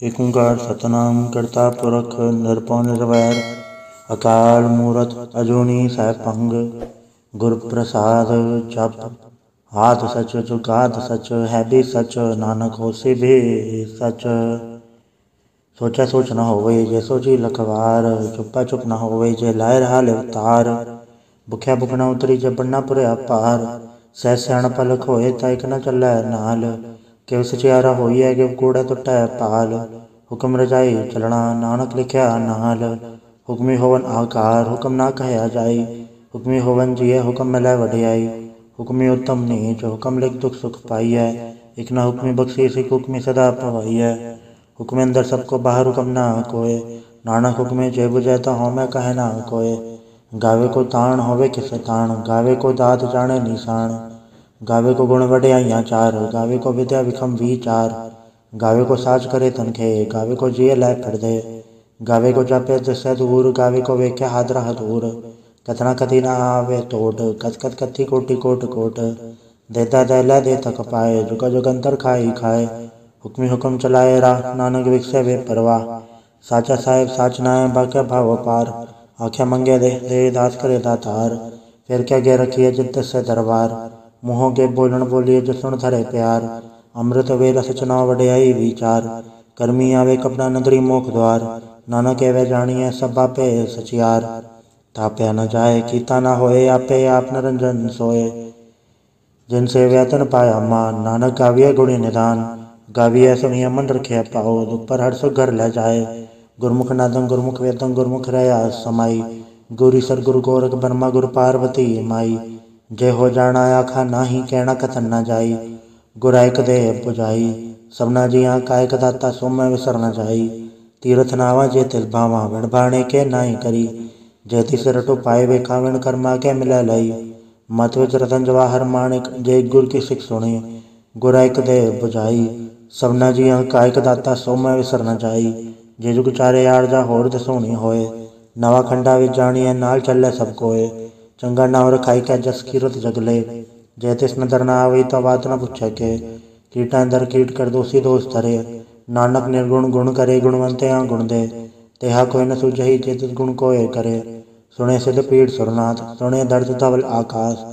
एक ओंकार सतनाम करता पुरख निरपौ निर्वैर अकाल मूरत अजूनी सैभंग गुर प्रसाद जप हाथ सच जुगात सच है भी सच नानक होसी भी सच। सोचा सोच न होवे जे सोची लखवार चुप्पा चुप न होवे जे लाए रहा अवतार भुख्या भुख न उतरी जे बनना पुरया पार सह सियाण पलक होए ताइक न चलै नाल किव सचियारा होइए किव कूड़ा टुटै पाल हुक्म रजाई चलना नानक लिखिया नाल हुक्मी होवन आकार हुक्म ना कहया जाई हुक्मी होवन जिये हुक्म मिलै वडियाई हुक्मी उत्तम नीच हुक्म लिख दुख सुख पाइयै एक न हुक्मी बख्शीस एक हुक्मी सदा पवाइयै हुक्मे अंदर सबको बाहर हुक्म ना कोय नानक हुक्मे जे बुझै ता होमै कहे ना कोय गावे को ताण होवे किस ताण गावे को दात जाने निशान गावे को गुण वड्याइयां चार गावे को विद्या विखम विचार गावे को साज करे तनखे गावे को जिये लै फिर दे गावे को जापे दसै दूर गावे को वेख्या हादरा दूर कथना कथी ना आवे तोट कथ कथ कथी कोटि कोट कोट देता दे लै दे तक पाए जुगा जुगंतर खाई खाए हुक्मी हुक्म चलाए राह नानक विकसे वे परवाह साचा साहेब साच नाय बाक्या भाव पार आख्या मंगे दे दास करे दातार फिर क्या गे रखिए जित से दरबार मुँहों के बोलन बोलिए जो सुन धरे प्यार अमृत वे रस चुनाव वड्याई विचार कर्मी आवे कपड़ा नगरी मोख द्वार नानक एवं जानिए सब आपे सचियार ताप्या न जाए कीता न होए आपे आप निरंजन सोए जिनसे व्यतन पाया मान नानक गाविय गुणी निदान गाविय सुनिय मन रखे पाओ दुख पर हर सुख घर ले जाए गुरमुख नादं गुरमुख वेदं गुरमुख रया समाई गुरी सर गुरु गोरख ब्रह्मा गुरु पार्वती माई जय हो जाना आखा नाही कहना कथन न जाई गुरायक दे बुझाई सबना जिया कायक दाता सोम विसर न जाई तीरथ नावा जे तिल भावा विण भाणे के नाई करी जय तिस रटो पाए वेखा विण कर्मा के मिलै लई मत विच रतन जवाहर माणिक जय गुर की सिख सुनी गुरायक दे बुझाई सबना जिया कायक दाता सोम विसर न जाई जे जुग चारे आरजा होर दसोनी होए नवा खंडा विच जानिए नाल चलै सब कोए चंगा नाव रखाई कै जस कीरत जगले जय तिस न दरना आवई तो बात न पुछे के कीटा दर कीट कर दोषी दोष धरे नानक निर्गुण गुण करे गुणवंते आ गुण दे तेहा कोई न सुझही जे तिस गुण कोय करे सुने सिद्ध पीठ सुरनाथ सुने दर्द धवल आकाश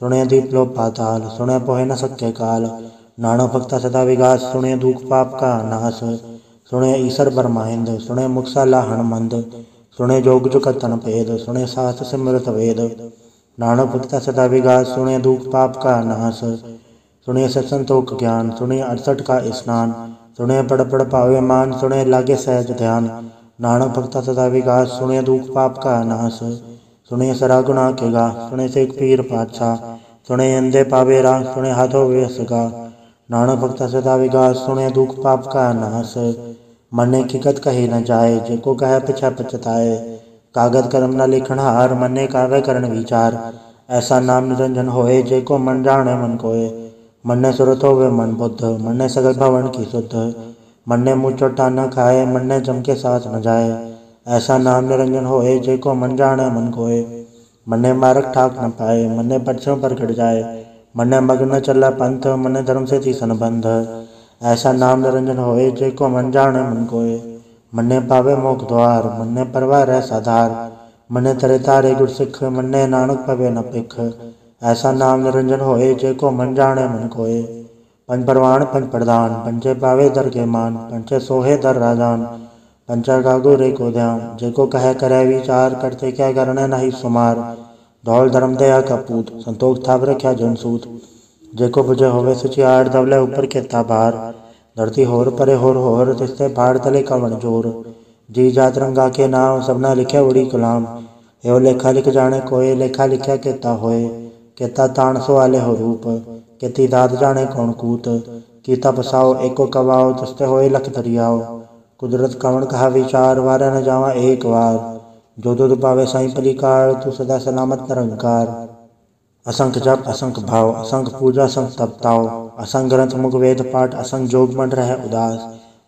सुने दीप लो पाताल सुने पोहे न सके काल नानक भक्ता सदा विगास सुने दुख पाप का नाश सुने ईसर बरमाहिंद सुने मुक्सा लाहण मंद सुने जोग जुकतन भेद सुने सास सिमरत वेद नानक भक्ता सदा विगास सुने दुख पाप का नाश सुने सत्संतोख ज्ञान सुने 68 का स्नान सुने पड़ पड़ पावे मान सुने लागे सहज ध्यान नानक भक्ता सदा विगास सुने दुख पाप का नाश सुने सरा गुना के गा सुने से पीर पातशाह सुने अंधे पावे राह सुने हाथों वेसगा नानक भक्ता सदा विगास सुने दुख पाप का नाश मने किकत कही न जाए जेको कहे पिछा पछताए कागद करम न लिखण हार मने कावे करण विचार ऐसा नाम निरंजन होए जेको मन जाने मन कोय मन्ने सुरत होवे मन बुद्ध मन्ने सगल भवन की शुद्ध मन्ने मुँह चोटा न खाए मन्ने जम के साथ न जाए ऐसा नाम निरंजन होए जेको मन जाने मन कोय मन्ने मारक ठाक न पाए मन्ने पक्षों पर गड़ जाए मन्ने मग्न चला पंथ मन्ने धर्म से थी संबंध ऐसा नाम निरंजन होए जेको मन जाने मन कोय मन्ने पावे मोख द्वार मन्ने परवाह रह साधार मन्ने तरे तारे गुर सिख मन्ने नानक पवे न पिख ऐसा नाम निरंजन होए जेको मन जाने मन कोय पंच परवान पंच प्रधान पंचे पावे दर के मान पंचे सोहे दर राजान पंचा गागो रे को ध्यान जेको कहे करे विचार करते क्या करने नहीं सुमार धौल धर्म दया का पूत संतोष थाप रख्या जनसूत जेको बुझे होवे सचियार दवले ऊपर खेता बार धरती होर परे होर तिस्ते भाड़ तले कवन जोर जी जात रंगा के नाम सबना लिखे उड़ी गुलाम एवं लेखा लिख जाने कोय लेखा लिखा केता होए केता ताण सो आले हो रूप केती दात जाने कौन कूत कीता बसाओ एको कवाओ तिस्ते होए लख दरियाओ कुदरत कवन कहा विचार वारे न जावा एक वार जो दुध पावे साई पलिकार तू सदा सलामत निरंकार असंख जप असंख भाव असंख पूजा असंख तपताओ असंख ग्रंथ मुख वेद पाठ असंख जोग मन रह उदास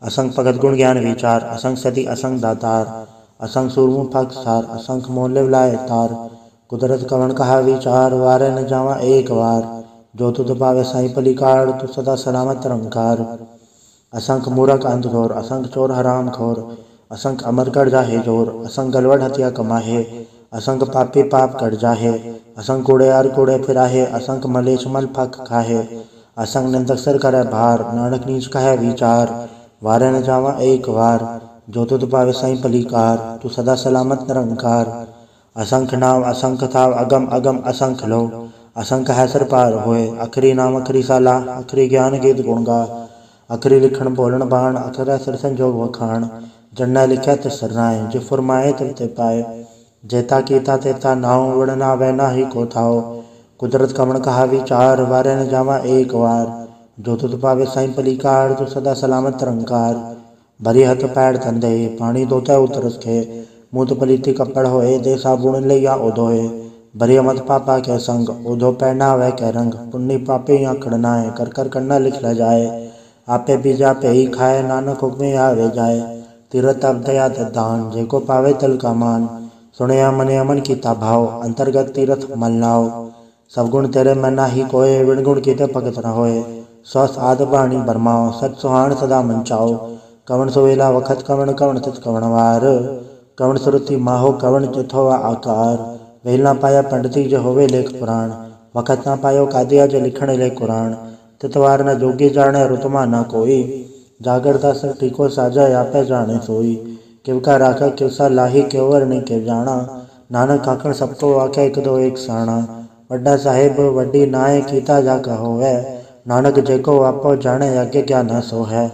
असंख भगत गुण ज्ञान विचार असंख सती असंख दातार असंख सूरमुख फक सार असंख मोल लाए तार कुदरत कवन कहा विचार वारे न जावा एक वार जो तुध पावे साई पलिकार तू सदा सलामत निरंकार असंख मूरख अंध घोर, असंख चोर हराम खोर, असंख अमर कर जाहे जोर, असंख गलवड हत्या कमाहे, असंख पापी पाप कर जाहे, असंख कूड़ेयार कूड़े फिराहे, असंख मलेच्छ मल फक खाहे, असंख निंदक सिर करे भार, नानक नीच कहे विचार, वारे न जावा एक वार, जो तुध पावे साई पलीकार, तू सदा सलामत निरंकार। असंख नाम असंख थाव, अगम अगम असंख लो, असंख है सर पार होए, अखरी नाम अखरी साला, अखरी ज्ञान गीत गुण गा, अखरी लिखण बोलन बाण, अखरा सिर संजोग वखाण, जन्ना लिखै तिस सरनाए, जे फुरमाए तिव ते पाए, जेता कीता तेता नाव, वड़ना वै नाही को थाओ, कुदरत कमण कहा विचार, वारे न जावा एक वार, जो तुध पावे साई पलीकार, तू सदा सलामत निरंकार। भरी हथ पैर धंधे, पानी धोते उतरस खे, मूत पलीती कपड़ होए, दे साबुन लैया ओधोए, भरी मत पापा के संग, ओधो पहना वह के रंग, पुण्य पापे आखड़ नाए, कर कर करना लिख ल जाए, आपे बीजा पे ही खाए, नानक हुक्मे आवे जाए, तीरथ अब दया दान, जेको पावे तल का मान, सुनया मने अमन कीता भाव, अंतर्गत तीरथ मल नाव, सब गुण तेरे में नाही कोय, विण गुण कीते भगत न होए, स्वस्थ आद बाणी बरमाओ, सच सुहान सदा मन चाओ, कवन सोवेला वखत कवन, कवन तित कवन वार, कवन सुरति माहो, कवन तिथो आकार, वेल ना पाया पंडिती जो होवे लेख पुराण, वखत ना पायो कादिया जो लिखण ले कुरान, तितवार न जोगी जाने रुतमा न कोई, जागरता सर टीको साजा आपे जाने सोई, किव का राखा किवसा लाही, क्योवर नहीं किव जाना, नानक काकण सबको आखे एक दो एक साणा, वड्डा साहेब वड्डी नाए कीता जाका होवे, नानक जेको आपो जाने आगे क्या न सो है,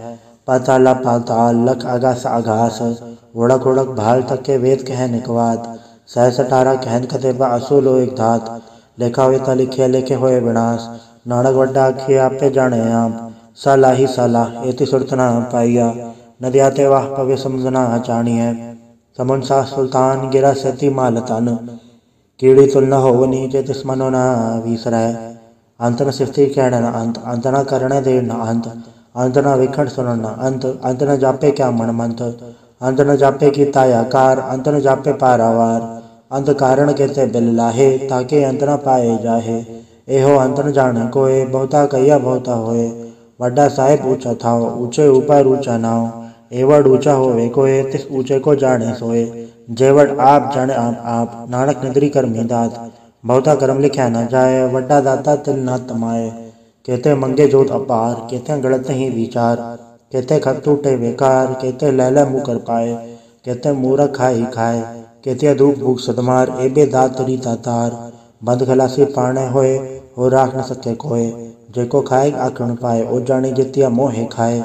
पाताला पाताल लख आगास आगास, उड़क उड़क भाल तक के वेद कह निकवात, सहस अठारह कहन कतेबा असूलो एक धात, लेखा वेता लिखे लेखे होए विनाश, नानक वड्डा आखिए आपे जाने आप, साला ही साला एति सुरत न पाइया, नदिया ते वाह पवे समझना जानिए, समुन सा सुल्तान गिरा सेती माल तन, कीड़ी तुल न होवनी जे तिस मनो न विसरै, अंत न सिफती कहण न अंत, अंत न करणे दे न अंत, अंत न विखण सुनन न अंत, अंत न जापे क्या मन मंत, अंत न जापे की तायाकार, अंत न जापे पारावार, अंत कारण केते बिल लाहे, ताके अंत न पाए जाहे, एहो अंत न जाने कोय, बहुता कहिया बहुता होए, वड्डा साहेब ऊंचा थाओ, ऊंचे ऊपर ऊंचा नाव, एवड ऊंचा होवे कोय, तिस ऊंचे को जाने सोए, जेवड आप जाने आप, नानक निद्री कर मीदात, बहुता कर्म लिख्या न जाए, वड्डा दाता तिल न तमाए, कहते मंगे जोत अपार, कहते गलत ही विचार, कहते खत टूटे बेकार, कहते लैला मुँह कर पाए, कहते मूरख खाए खाए, कहते धूप भूख सदमार, एबे दात तरी तातार, बंद खलासी पाने होए, हो राख न सके कोय, जेको खाए आखण पाए, ओ जाने जितिया मोहे खाए,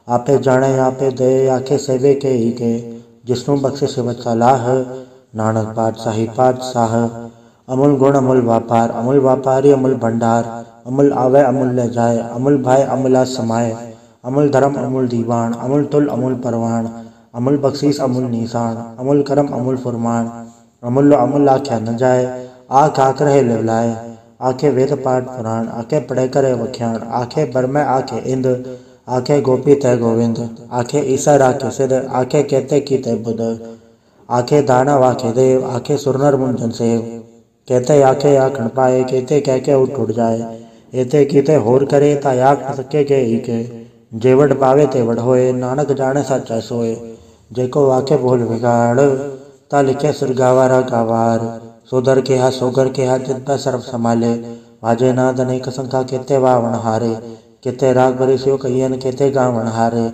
आपे जाने आपे दे, आखे सेवे के ही के, जिसनु बख्शे सेवत सलाह, नानक पातशाह, अमूल गुण अमूल व्यापार, अमूल व्यापारी अमूल भंडार, अमूल आवे अमूल ले जाए, अमूल भाई अमूला समाए, अमूल धर्म अमूल दीवान, अमूल तुल अमूल परवान, अमूल बख्शीस अमूल निशान, अमूल करम अमूल फुरमान, अमूल अमूल आख्या न जाए, आख आख रहे लेवलाए, आखे वेद पाठ पुराण, आखे पढ़े करे वख्याण, आखे बरमे आखे इंद, आखे गोपी तय गोविंद, आखे ईसर आखे सिद्ध, आखे कहते की तय बुध, आखे दानव आखे देव, आखे सुरनर मुंजन सेव, कहते आखे आखण पाए, कहते कह के उठ जाए, एते कीते होर करे ता आख न सके के ही के, जेवड पावे तेवड होए, नानक जाने सच्चा सोए, जेको आखे बोल बिगाड़, ता लिखे सिर गावारा गावार, सोदर के हा सोगर के हा जित पर सर्व संभाले, वाजे नाद अनेक संख्या कहते वावण हारे, कहते राग भरे सियो कहियन कहते गावण हारे,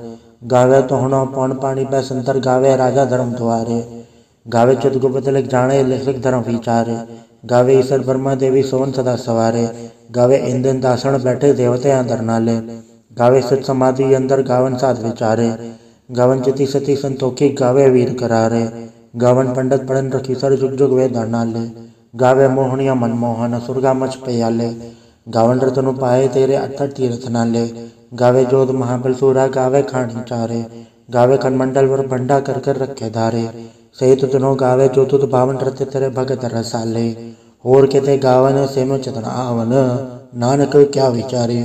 गावे तो हुनो पौन पानी पे संतर गावे राजा धर्म द्वारे, गावे चित गुप्त लिख जाने लिख धर्म विचारे, गावे ईश्वर ब्रह्मा देवी सोन सदा सवारे, गावे इंद्र दासण बैठे देवते अंदर नाले, गावे सत समाधि अंदर गावन साध विचारे, गावन चिति सती संतोखी गावे वीर करारे, गावन पंडित पढ़न रखी सर जुग जुग वे नाले, गावे मोहनिया मनमोहन सुरगा मच पयाले, गावन रतनु पाए तेरे अत्तर तीर्थ नाले, गावे जोध महाबल सूरा गावे खानी चारे, गावे खनमंडल वर भंडा कर कर रखे धारे, सही तुतनो गावे जो तुत भावन रते तेरे भगत रसाले, होर केते गावन सेनो चतन आवन, नानक क्या विचारे,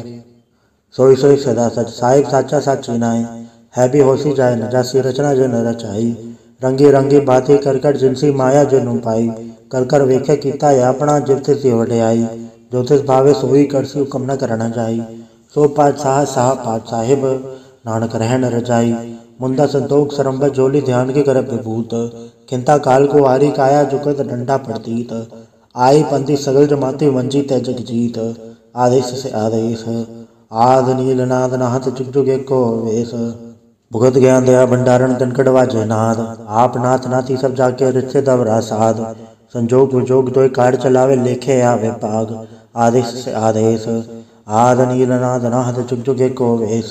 सोई सोई सदा सच, साहिब साचा साची नाई, है भी होसी जाए न जासी, रचना जो न रचाई, रंगी रंगी बाती कर कर जिनसी माया जो नु पाई, कर कर वेखे कीता है अपना जितिस वड्याई, ज्योतिष भावे सोई करसी हुक्म न करना जाई, सो पातशाह साह पात साहिब, नानक रहन रजाई। मुंदा संतोख सरम्भ जोली ध्यान के कर विभूत। किंता काल को आरी काया जुगत डंडा प्रतीत। आई पंथी सगल जमाती वंजी तय जग जीत। आदेश से आदेश आद नील नाद नाहत जुग जुग एको वेश। भुगत ज्ञान दया भंडारण कनकड़ वाजे नाद। आप नाथ नाथी सब जाके रिश्ते दबरा साध। संजोग विजोग दोय कार चलावे लेखे आवे पाग। आदेश से आदेश आद नील नाद नाहत जुग जुग एको वेश।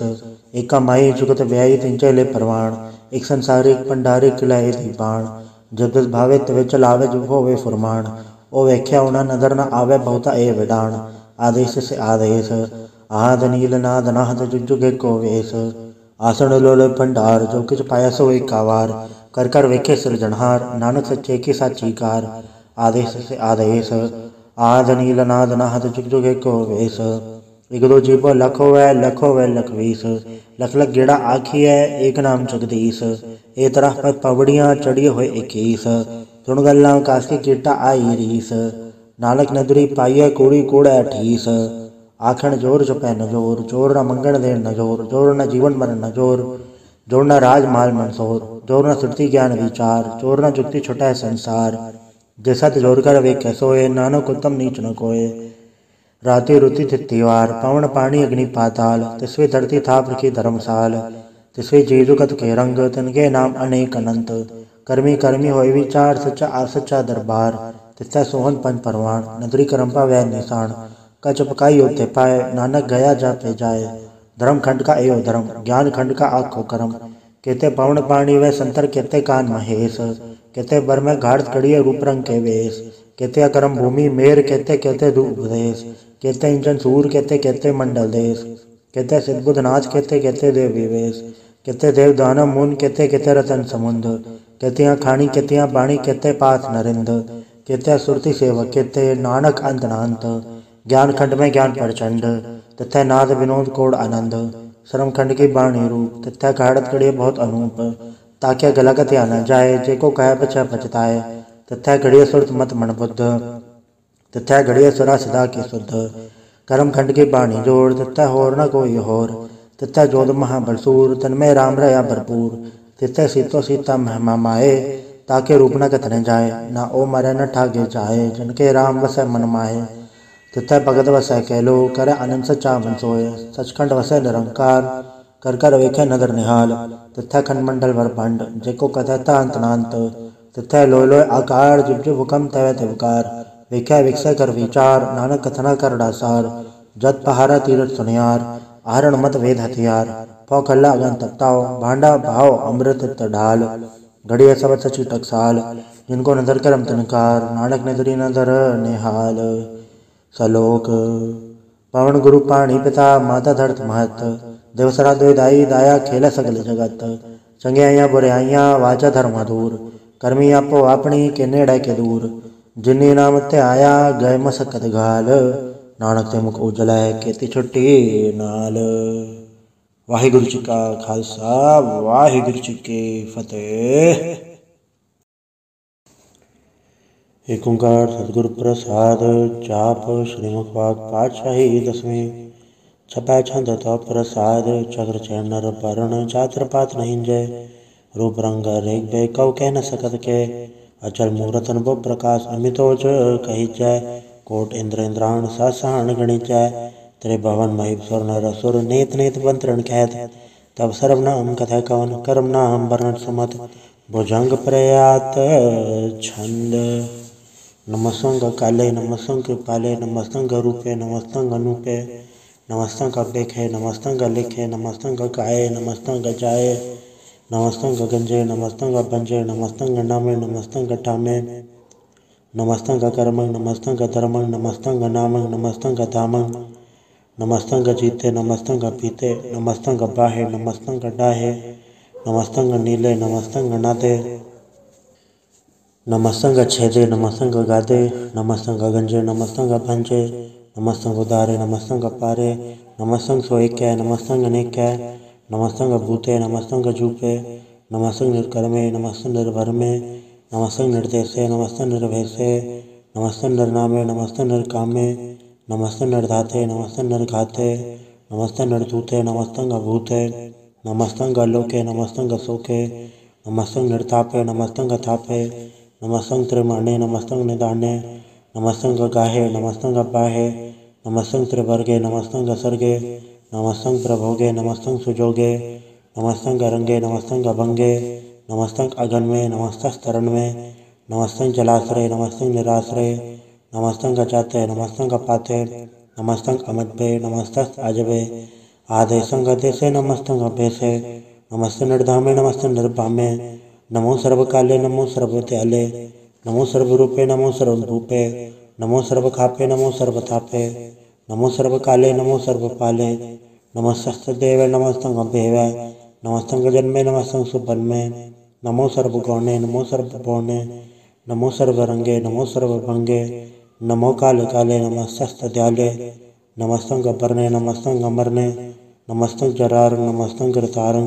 एका माई जुगत व्यायी तिंचे ले परवाण। एक संसारिक भंडारे खिलाए दीपाण। जब दस भावे तवे चलावे जुग होवे फुरमाण। ओ व्याख्या उना नजर न आवे बहुता ए विडाण। आदेश से आदेश आद नील नाद नाहत जुग जुग एको वेश। आसन लोल भंडार जो किछ पाया सो एकावार। कर कर वेखे सृजनहार नानक सच्चे की साची कार। आदेश से आदेश आद नील नाद नाहत जुग जुग एको वेश। एक दो जीवो लखो वै लखवीस। लख लख गेड़ा आखी है एक नाम जगदीश। ए तरह पद पवड़ियाँ चढ़िए हुए 21। सुन गल्ला कास की कीटा आई रीस। नानक नदरी पाइय कूड़ी कूड़ अठीस। आखण जोर चुपै न जोर जोर न मंगण देन न जोर जोर न जीवन मरण न जोर जोर न राज माल मनसोर जोर न सुरति ज्ञान विचार जोर न जुक्ति छुटै संसार। जैसा जोर कर वे कैसोए नानक उत्तम नीच न कोय। राति रुति तिथिवार पवन पानी अग्नि पाताल। तिसवे धरती थाप रखी धर्मसाल। तिसवे जीजुगत के रंग तिनके नाम अनेक अनंत। कर्मी कर्मी होय विचार सच्चा असच्चा दरबार। तिस्ता सोहन पंच परवान नदरी करम्पा वै निशान। कच पकाई योते पाए नानक गया जाते जाए। धर्म खंड का एयो धर्म ज्ञान खंड का आखो कर्म। कहते पवन पाणी व संतर कहते कान महेश। कहते बर में घाट कड़िए रूप रंग के वेश। कहते अकरम भूमि मेर कहते कहते धूप देश। कहते इंजन सूर कहते मंडल देश। कहते सिद्धबुद्ध नाथ कहते देव विवेश। कहते देव दानव मुन कहते रतन समुंद। कहते खानी कहते बाणी कहते पास नरिंद। कहते सुरति सेवक कहते नानक अंत नांत। ज्ञान खंड में ज्ञान प्रचंड तथा नाद विनोद कोड आनंद। श्रम खंड की बाणी रूप तथा घाड़त कड़िए बहुत अनूप। ताकि गलगत या न जाए जेको कह बचा पचताए। तथा घड़िए सुरत मत मन बुद्ध तथा घड़िए सुरा सदा की शुद्ध। कर्म खंड की बाणी जोड़ तथा होर न कोई होर। तथा जोध महाबलसूर तन्मय राम रया भरपूर। तथा सीतो सीता महिमा माए ताके रूप न कथने जाए। ना ओ मरे न ठागे जाए जिनके राम वसै मन माए। तथा भगत वसै कहलो करे आनंद सच्चा मन सोय। सचखंड वसै निरंकार कर कर वेखे नगर निहाल। तथा खंडमंडल वर भंड जेको कथता अंत नांत। तथा लोय लोय आकार जुब जुब हुकम तय तिवकार। वेख्या विकसय कर विचार नानक कथना कर डासार। जत पहारा तीरथ सुनियार आहरण मत वेद हथियार। पौ खल्ला अगन तपताओ भांडा भाव अमृत ढाल। घड़िया सब सची टकसाल जिनको नजर करम तनकार। नानक नजरी नजर निहाल। सलोक पवन गुरु पाणी पिता माता धरत महत। देवसरा द्वेदाई दाया खेल सगल जगत। चंगियाइयाँ बुराइयाँ वाचा धर्म दूर। कर्मी आपो अपनी के नेड़े के दूर। जिन्नी नाम ते आया गए मसकत घाल। नानक ते मुख उजल है खेती छुट्टी नाल। वाहिगुरु जी का खालसा वाहिगुरु जी की फतेह। एक ओंकार सतगुरु प्रसाद जाप श्रीमुख वाग पातशाही 10वीं। छपै छंद तो प्रसाद चक्र चैन नर परण चात्र पात नहीं जय। रूप रंग रेख बे कव कह न सकत के। अचल मूरत अनुभव प्रकाश अमितोज कही जय। कोट इंद्र इंद्राण सासाण गणित जय। तेरे भवन महिप सुर नर असुर नेत नेत बंतरण खैत। तब सर्व नाम कथय कवन कर्म नाम वर्णन सुमत। भुजंग प्रयात छंद नमस्तंग काले नमस्तंग कृपाले नमस्तंग रूपे नमस्तंग अनूपे। नमस्तंग अपेखे नमस्तंग लिखे नमस्तंग गाये नमस्तंग जाए। नमस्तंग गंजे नमस्तंग भंजे नमस्तंग नामे नमस्तंग ठामे। नमस्तंग कर्मंग नमस्तंग धर्मंग नमस्तंग नामंग नमस्तंग धामंग। नमस्तंग जीते नमस्तंग पीते नमस्तंग बाहे नमस्तंग डाहे। नमस्तंग नीले नमस्तंग नादे। नमस्तंग छेदे नमस्तंग गादे। नमस्तंग गंजे नमस्तंग भंजे। नमस्तंग उदारे नमस्तंग पारे। नमस्तंग सोएक्य नमस्तंग नेक्य। नमस्तंग भूते नमस्तंग जूपे। नमस्तंग निर्कर्मे नमस्तंग निर्भरमे। नमस्तंग निर्देशे नमस्तंग निर्भेशे। नमस्तंग निर्नामे नमस्तंग निर्कामे। नमस्तंग निर्धाते नमस्तंग निर्घाते। नमस्तंग निर्धूते नमस्तंग अभूते। नमस्तं गलोके नमस्तं गसोके नमस्तं निर्तापे नमस्तं गथापे नमस्तं त्रिमाणे नमस्तं निदाने नमस्तं गगाहे नमस्तं गबाहे नमस्तं त्रिवर्गे नमस्तं गसर्गे नमस्तं प्रभोगे नमस्तं सुजोगे नमस्तं गरंगे नमस्तं गभंगे नमस्तं अगन्मे नमस्तं स्तरणमे नमस्तं जलाश्रय नमस्तं निराश्रय नमस्तं गजाते नमस्तं गपाते नमस्तं अमद्भे नमस्तं आजबे आदेशं गदेशे नमस्तं अभ्यसे नमस्ते निर्धामे नमस्ते निर्भामे नमो सर्वकाले नमो सर्वत्याले नमो सर्वरूपे नमो सर्वभूपे नमो सर्वखापे नमो सर्वथापे नमो सर्वकाले नमो सर्वपाले नमस्तस्तेवे नमस्तं अभ्यवे नमस्तं गजन्मे नमस्तं सुबन्मे नमो सर्वगौणे नमो सर्वभौणे नमो सर्वरंगे नमो सर्वभंगे नमो काले काले नमस्तस्त्याले नमस्तं गबरने नमस्तं गमरने नमस्तं जरारं नमस्तं गिरतारं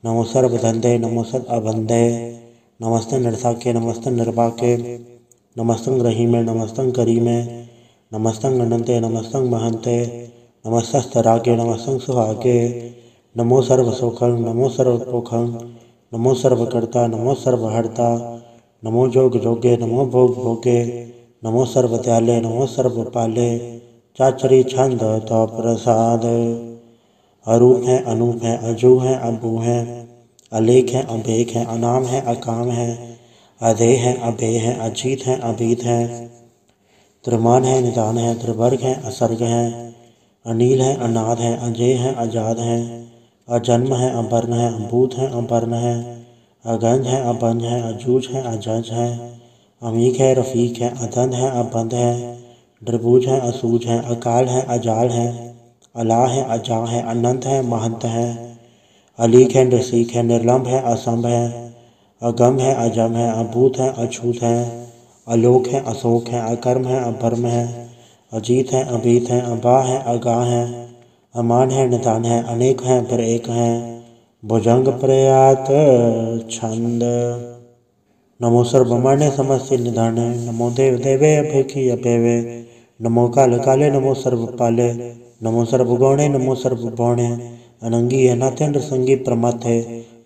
नमो सर्वधंधे नमो सद अबंधे नमस्तं निर्साके नमस्तं निर्वाके नमस्तं ग्रहीमे नमस्तं करीमे नमस्तं गणन्ते नमस्तं महन्ते नमस्तस्तरागे नमस्तं सुहागे नमो सर्वसुखं नमो सर्वपोखं नमो सर्वकर्ता नमो सर्वहर्ता नमो जोग जोगे नमो भोग भोगे नमो सर्वदयाले नमो सर्वपाले चाचरी छंद तो प्रसाद। अरूप है अनूप है अजू है अबू है अलेख है अभेख है अनाम है अकाम है अधे है अभे है अजीत है अभीत है त्रिमान है निदान है त्रिवर्ग है असर्ग है अनील है अनाद है अजय है आजाद है अजन्म है अवर्ण है अभूत है अवर्ण है अगंज है अबंज है अजूज है अजज है अमीक है रफीक है अदंध है अबंध है द्रिभुज है असूज है अकाल है अजाल है अला है अजा है अनंत है महंत है अलीक है नृसिक है निर्लम्ब है असंभ है अगम है अजम है अभूत है अछूत है अलोक है अशोक है अकर्म है अभर्म है अजीत है अभीत है अबा है अगा है अमान है निदान है अनेक है फिर एक है भुजंग प्रयात छंद। नमो सर्वमान्य समस्ते निधाने नमो देव देवे अभेखी अभेवे नमो काल काले नमो सर्वपाले नमो सर्वगौणे नमो सर्वभौणे अनंगी अनाथेन्द्र संगी प्रमाथे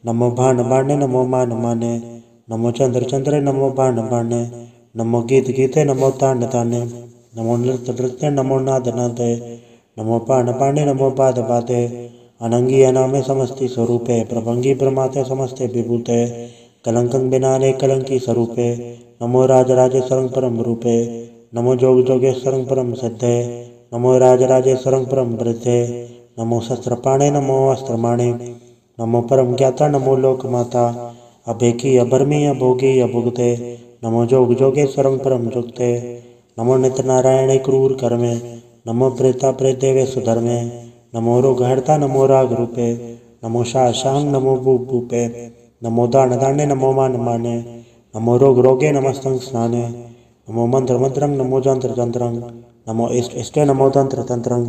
नमो भान बाणे नमो मान माने नमो चंद्र चंद्र नमो बाण बाणे नमो गीत गीते नमो तान ताने नमो नृत्य नृत्य नमो नाद नादे नमो पाण पाणे नमो पाद पादे अनंगी अनामे समस्ति स्वरूपे प्रभंगी प्रमाते समस्ते विभूते कलंकं बिनाले कलंकी स्वरूपे नमो राजराजेश्वरं परम रूपे नमो जोग जोगेश्वरं परम सिद्धे नमो राजराजेश्वरं परम वृद्धे नमो शस्त्रपाणे नमो अस्त्रमाणे नमो परम ज्ञाता नमो लोकमाता अभेकी अभर्मी अभोगी अभुगते नमो जोग जोगेश्वरं परम जुगते नमो नित्य नारायणे क्रूर कर्मे नमो प्रेता प्रेत देवे सुधर्मे नमो रोगहर्ता नमो राग रूपे नमो शाशांग नमो भूप भूपे नमो दान दाने नमो मान माने नमो रोग रोगे नमस्तं स्नाने नमो मंत्र मंत्रं नमो जंत्र जंत्रं नमो इष्ट इष्टे नमो तंत्र तंत्रं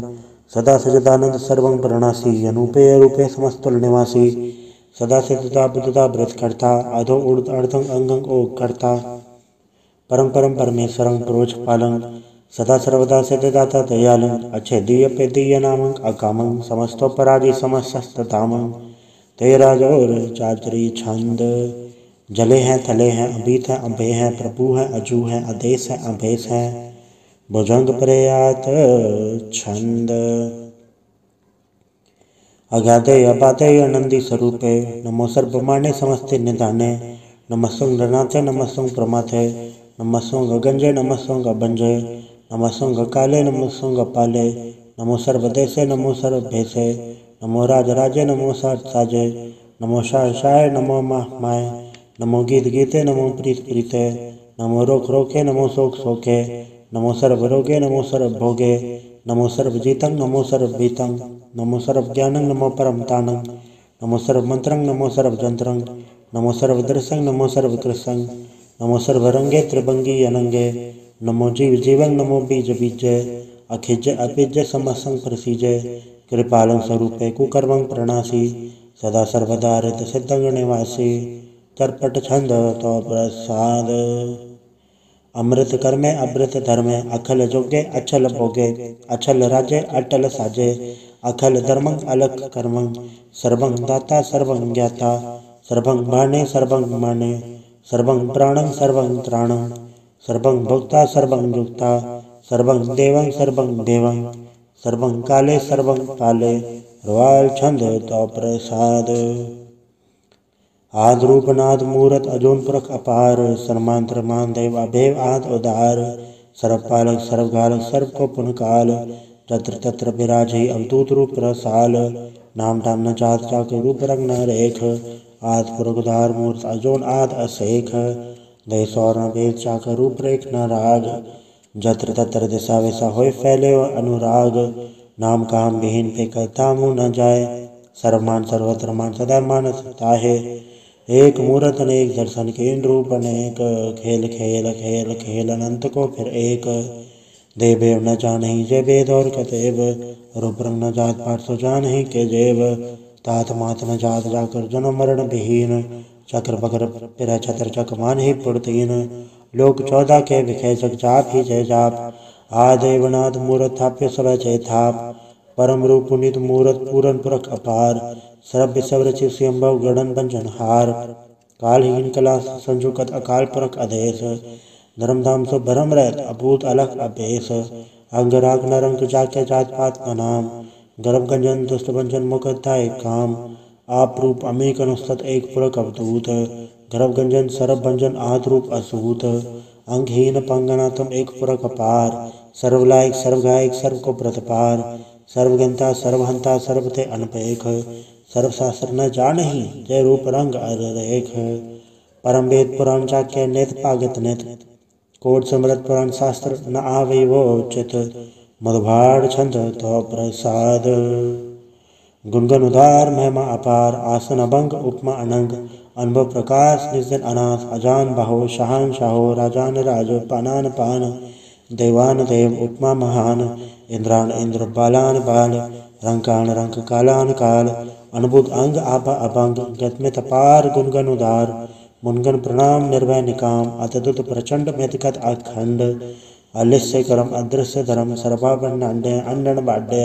सदा सजदानंद सर्वं प्रणासी अनूपे अरूपे समस्तुल निवासी सदा सिद्धता बुद्धता ब्रतकर्ता अधो उर्ध अर्धं अंगं ओग करता परम परम परमेश्वरं प्रोच पालं सदा सर्वदा सिद्धदाता दयालं अच्छेदीय पेदीय नामं अकामं समस्तोपराधि समस्तधामं तेरा जोर चाचरी छंद। जले हैं थले हैं अभीत हैं अभय हैं प्रभु हैं अजू हैं आदेश हैं अभेश हैं भुजंग प्रयात छंद। अज्ञाते अपाते अनंदी स्वरूपे नमो सर्वमाने समस्ते निधाने नमस्तं नरनाथे नमस्तं प्रमाथे नमस्तं गगंजे नमस्तं गभंजे नमस्तं गकाले नमस्तं गपाले नमो सर्वदेशे नमो सर्वभेशे नमो राजराजे नमो साजे नमो शाय नमो माय नमो गीत गीते नमो प्रीत प्रीते नमो रोक रोके नमो शोक शोके नमो सर्वरोगे नमो सर्वभोगे नमो सर्वजीतं नमो सर्वभीतं नमो सर्वज्ञानं नमो परमतानं नमो सर्वमन्त्रं नमो सर्वजन्त्रं नमो सर्वदर्शं नमो सर्वकृशं नमो सर्वरंगे त्रिभंगी अनंगे नमो जीव जीवं नमो बीज बीजे अखिज अपिज समसं प्रसीजे कृपालं स्वरूपे कुकर्मं प्रणासी सदा सर्वदा हृत सिद्धं निवासी चरपट छंद तो प्रसाद। अमृत कर्मे अमृत धर्मे अखल जोगे अचल भोगे अचल राजे अटल साजे अखल धर्मं अलख कर्मं सर्वं दाता सर्वं ज्ञाता सर्वं माने सर्वं माने सर्वं प्राणं सर्वं त्राणं सर्वं भोक्ता सर्वं युक्ता सर्वं देवं सर्वं देवं सर्वं काले सर्वं काले रवाल छंद तो प्रसाद। आद रूपनाद मूरत अजोन पुरख अपार सर्मांतर मान देव अभेव आद उदार सर्वपालक सर्वघालक सर्व को पुनकाल तत्र तत्र विराजे अवधूत रूप रसाल नाम धाम न जात चाक रूप रंग न रेख आद पुरख उदार मूर्त अजोन आद असेख दय सौर न भेद चाक रूप रेख न राग जत्र तत्र दिशा वैसा होय फैले अनुराग नाम काम विहीन पे करता मुँह न जाए सर्वमान सर्वत्र मान सदा मानस ताहे एक मूर्त अनेक दर्शन केन रूप अनेक खेल खेल खेल खेल अनंत को फिर एक देवेव न जानहि जय वेद और कतेव रूप रंग न जात पाठ सो जानहि के जेव तात मात न जात जाकर जन्म मरण विहीन चक्र बकर पिर छत्र चक मान ही पुरतीन लोक 14 के विखे जग जाप ही जय जाप आदेवनाथ मूर्त थाप्य सब जय थाप परम रूप पुनित मूर्त पूरन पुरख अपार सर्व सवरचि स्वयंभव गणन बंजन हार कालहीन कला संजुकत अकाल पुरख अधेश धर्मधाम सो भरम रहत अभूत अलख अभेश अंगराग नरंग जाके जात पात का नाम गर्भ गंजन दुष्ट भंजन मुकत था एक काम आप रूप अमेक अनुस्तत एक पुरख अवधूत गर्भ गंजन सर्व भंजन आद रूप असूत अंगहीन पंगना तुम एक पुरख अपार सर्वलायक सर्वगायक सर्व को प्रतपार सर्वगंता सर्वहंता सर्वते अनपेख सर्वशास्त्र न जानहि जय रूप रंग अरेख परम वेद पुराण चाक्य नेत पागत नेत कोट समृत पुराण शास्त्र न आवे वो उचित मधुभाड़ छंद तो प्रसाद गुणगन उदार महिमा अपार आसन अभंग उपमा अनंग अनुभव प्रकाश निजन अनाथ अजान बाहो शाहन शाहो राजान राजो पानान पान देवान देव उपमा महान इंद्रान इंद्र बालान बाल रंकान रंक कालान काल अनुभूत अंग आभा अभंग गतमित अपार गुणगन उदार मुनगन प्रणाम निर्भय निकाम अतदुत प्रचंड मितकत अखंड अलिस्य करम अदृश्य धर्म सर्वाभंडांडे अंडन बाड्य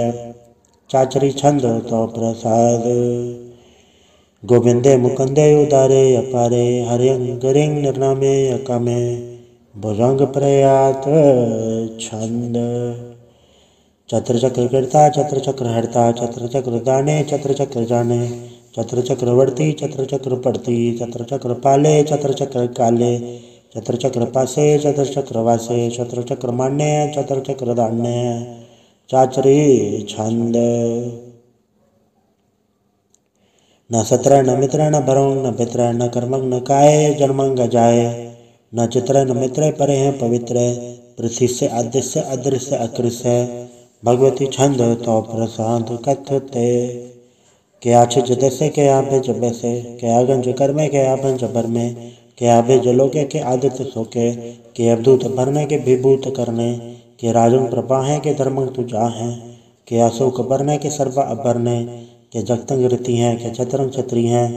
चाचरी छंद तो प्रसाद गोविंदे मुकुंदे उदारे अपारे हरिंग गरिंग निर्नामे अकामे भुजंग प्रयात छंद चत्र चक्र कीर्ता चत्र चक्र हरता चत्र चक्र दाने चत्र चक्र जाने चत्र चक्रवर्ती चत्र चक्र पड़ती चत्र चक्र पाले चत्र चक्र काले चत्र चक्र पासे चत्र चक्र वासे चत्र चक्र मान्य चत्र चक्र दान्य चाचरी छंद न सत्र न मित्र न भरोंग न भित्र न कर्मंग न काय जन्मंग जाए न चित्र न मित्र परे हैं पवित्र पृथ्वी से अदृश्य अदृश्य अकृष्य भगवती छंद तो प्रसाद कथते क्या छिज दसे क्या भेज बैसे क्या गंज कर में क्या भंज भर में क्या भेज लोके के आदित्य सोके के अवधूत भरने के विभूत करने के राजन प्रभा है के धर्म तुझा है के अशोक भरने के सर्वा अभरने के जगतंग रीति हैं के छत्रंग छत्री हैं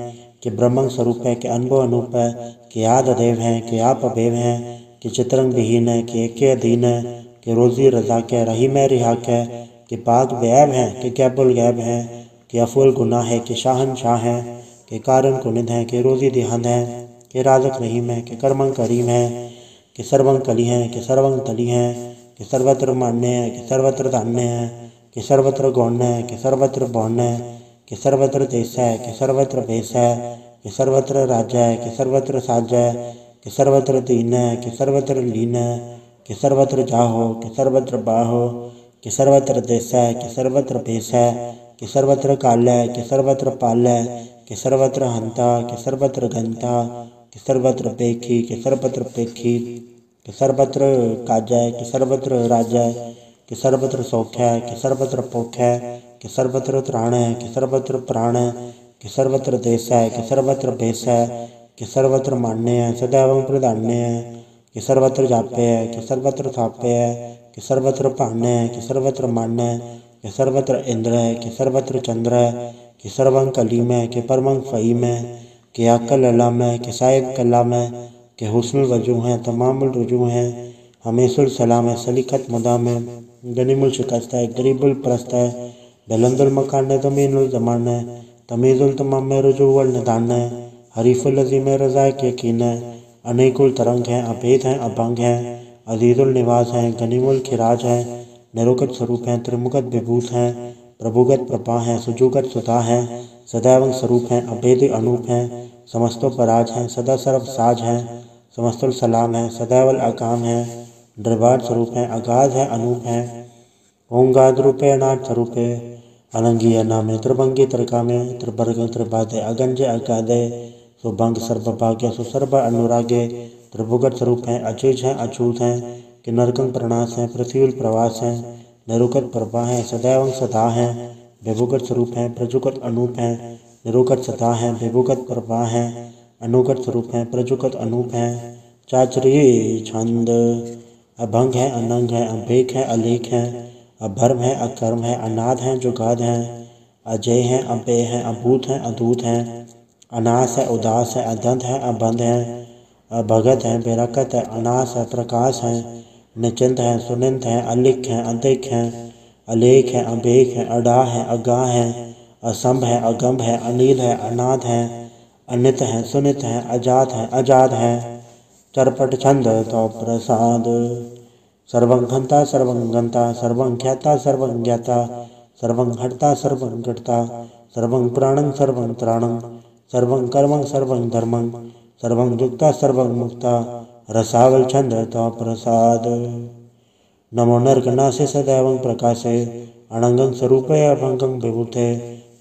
के ब्रह्मंग स्वरूप है के अनुभव अनूप है के आद देव हैं के आप अभेव हैं के चित्रंग विहीन है के अधीन है के रोजी रजा के रही में रिहा के पाक वैब है के कैबुल गैब है के अफुल गुनाह है के शाहन शाह है के कारण कुनिद है के रोजी दिहंद है के राजक रहीम है के कर्मंग करीम है के सर्वंग कली है के सर्वंग तली है कि सर्वत्र मान्य है कि सर्वत्र धान्य है कि सर्वत्र गौण्य है कि सर्वत्र बौण्य है कि सर्वत्र देश है कि सर्वत्र भेष है कि सर्वत्र राज्य है कि सर्वत्र साज है कि सर्वत्र दीन है कि सर्वत्र लीन है कि सर्वत्र जाहो कि सर्वत्र बाहो कि सर्वत्र देश है कि सर्वत्र भेष है कि सर्वत्र काल है कि सर्वत्र पाल है कि सर्वत्र हंता कि सर्वत्र घंता कि सर्वत्र पेखी कि सर्वत्र पेखी कि सर्वत्र काजय कि सर्वत्र राजय कि सर्वत्र सौख्य है कि सर्वत्र पोख है कि सर्वत्र त्राण है कि सर्वत्र प्राण है कि सर्वत्र देश है कि सर्वत्र भेष है कि सर्वत्र मान्य है सदैव प्रधान्य है कि सर्वत्र जाप्य है कि सर्वत्र थाप्य है कि सर्वत्र पान्य है कि सर्वत्र मान्य है कि सर्वत्र इंद्र है कि सर्वत्र चंद्र है कि सर्वंग कलीम है कि परमंग फहीम है कि अकल अलाम है कि साहिब कलाम है के हुस्नुल वजू हैं तमामुल रुजू हैं हमेशुल सलाम है सलीकत मुदाम है गनीमुल शिकस्त है गरीबुल परस्त है बुलंदुल मकान है तमीनुल जमान है तमीज़ुल तमाम है रुजू वल निदान है हरीफुल अज़ीम है रज़ा के यकीन है अनेकुल तरंग हैं अभेद हैं अभंग हैं अजीज़ुल निवास हैं गनीमुल खिराज है निरुकत स्वरूप हैं त्रिमुखत विभूत हैं प्रभुगत प्रभा हैं सुजुगत सुधा हैं सदैव स्वरूप हैं अभेद अनूप हैं समस्तो पराज हैं सदा सर्व साज हैं समस्तुल सलाम हैं सदैवल अकाम हैं दरबार स्वरूप हैं अगाध हैं अनूप हैं ओंगाद रूपे अनाथ स्वरूपे अनंगी नामे त्रिभंगी त्रिकामे त्रिभर्ग त्रिबाधे अगंजे अगाधे सुभंग सर्वभाग्य सुसर्भ अनुरागे त्रिभुगत स्वरूप हैं अचेज हैं अछूत हैं कि नरकंग प्रणास हैं पृथ्वील प्रवास हैं निरुकत प्रभा हैं सदैव सदा हैं विभुगत स्वरूप हैं प्रजुगत अनूप हैं निरुकत सदा हैं विभुगत प्रभा हैं अनुगत स्वरूप हैं प्रजुगत अनूप हैं चाचरी छंद अभंग है अनंग है अभेक है अलेख है अभर्म है अकर्म है अनाद हैं जुगाद हैं अजय हैं अपेय हैं अभूत हैं अदूत हैं अनास है उदास है अदंत है अबंध है अभगत है बेरकत है अनास है प्रकाश है निचिंत है सुनिंत है अलिख है अधिक है अलेख है अभेक है अडा है अगाह है असंभ है अगम्भ है अनील है अनाथ है अनित है सुनित है अजात है आजाद है चरपट छंद तो प्रसाद सर्वं हंता सर्वं गंता सर्वं ख्याता सर्वं ज्ञाता सर्वं हर्ता सर्वं घटता सर्वं प्राणं सर्वं त्राणं सर्वं कर्मं सर्वं धर्मं सर्वं युक्ता सर्वं मुक्ता रसावल छंद तो प्रसाद नमो नरकनासे सदैवं प्रकाशे अनंगं स्वरूपे अभंगं विभूते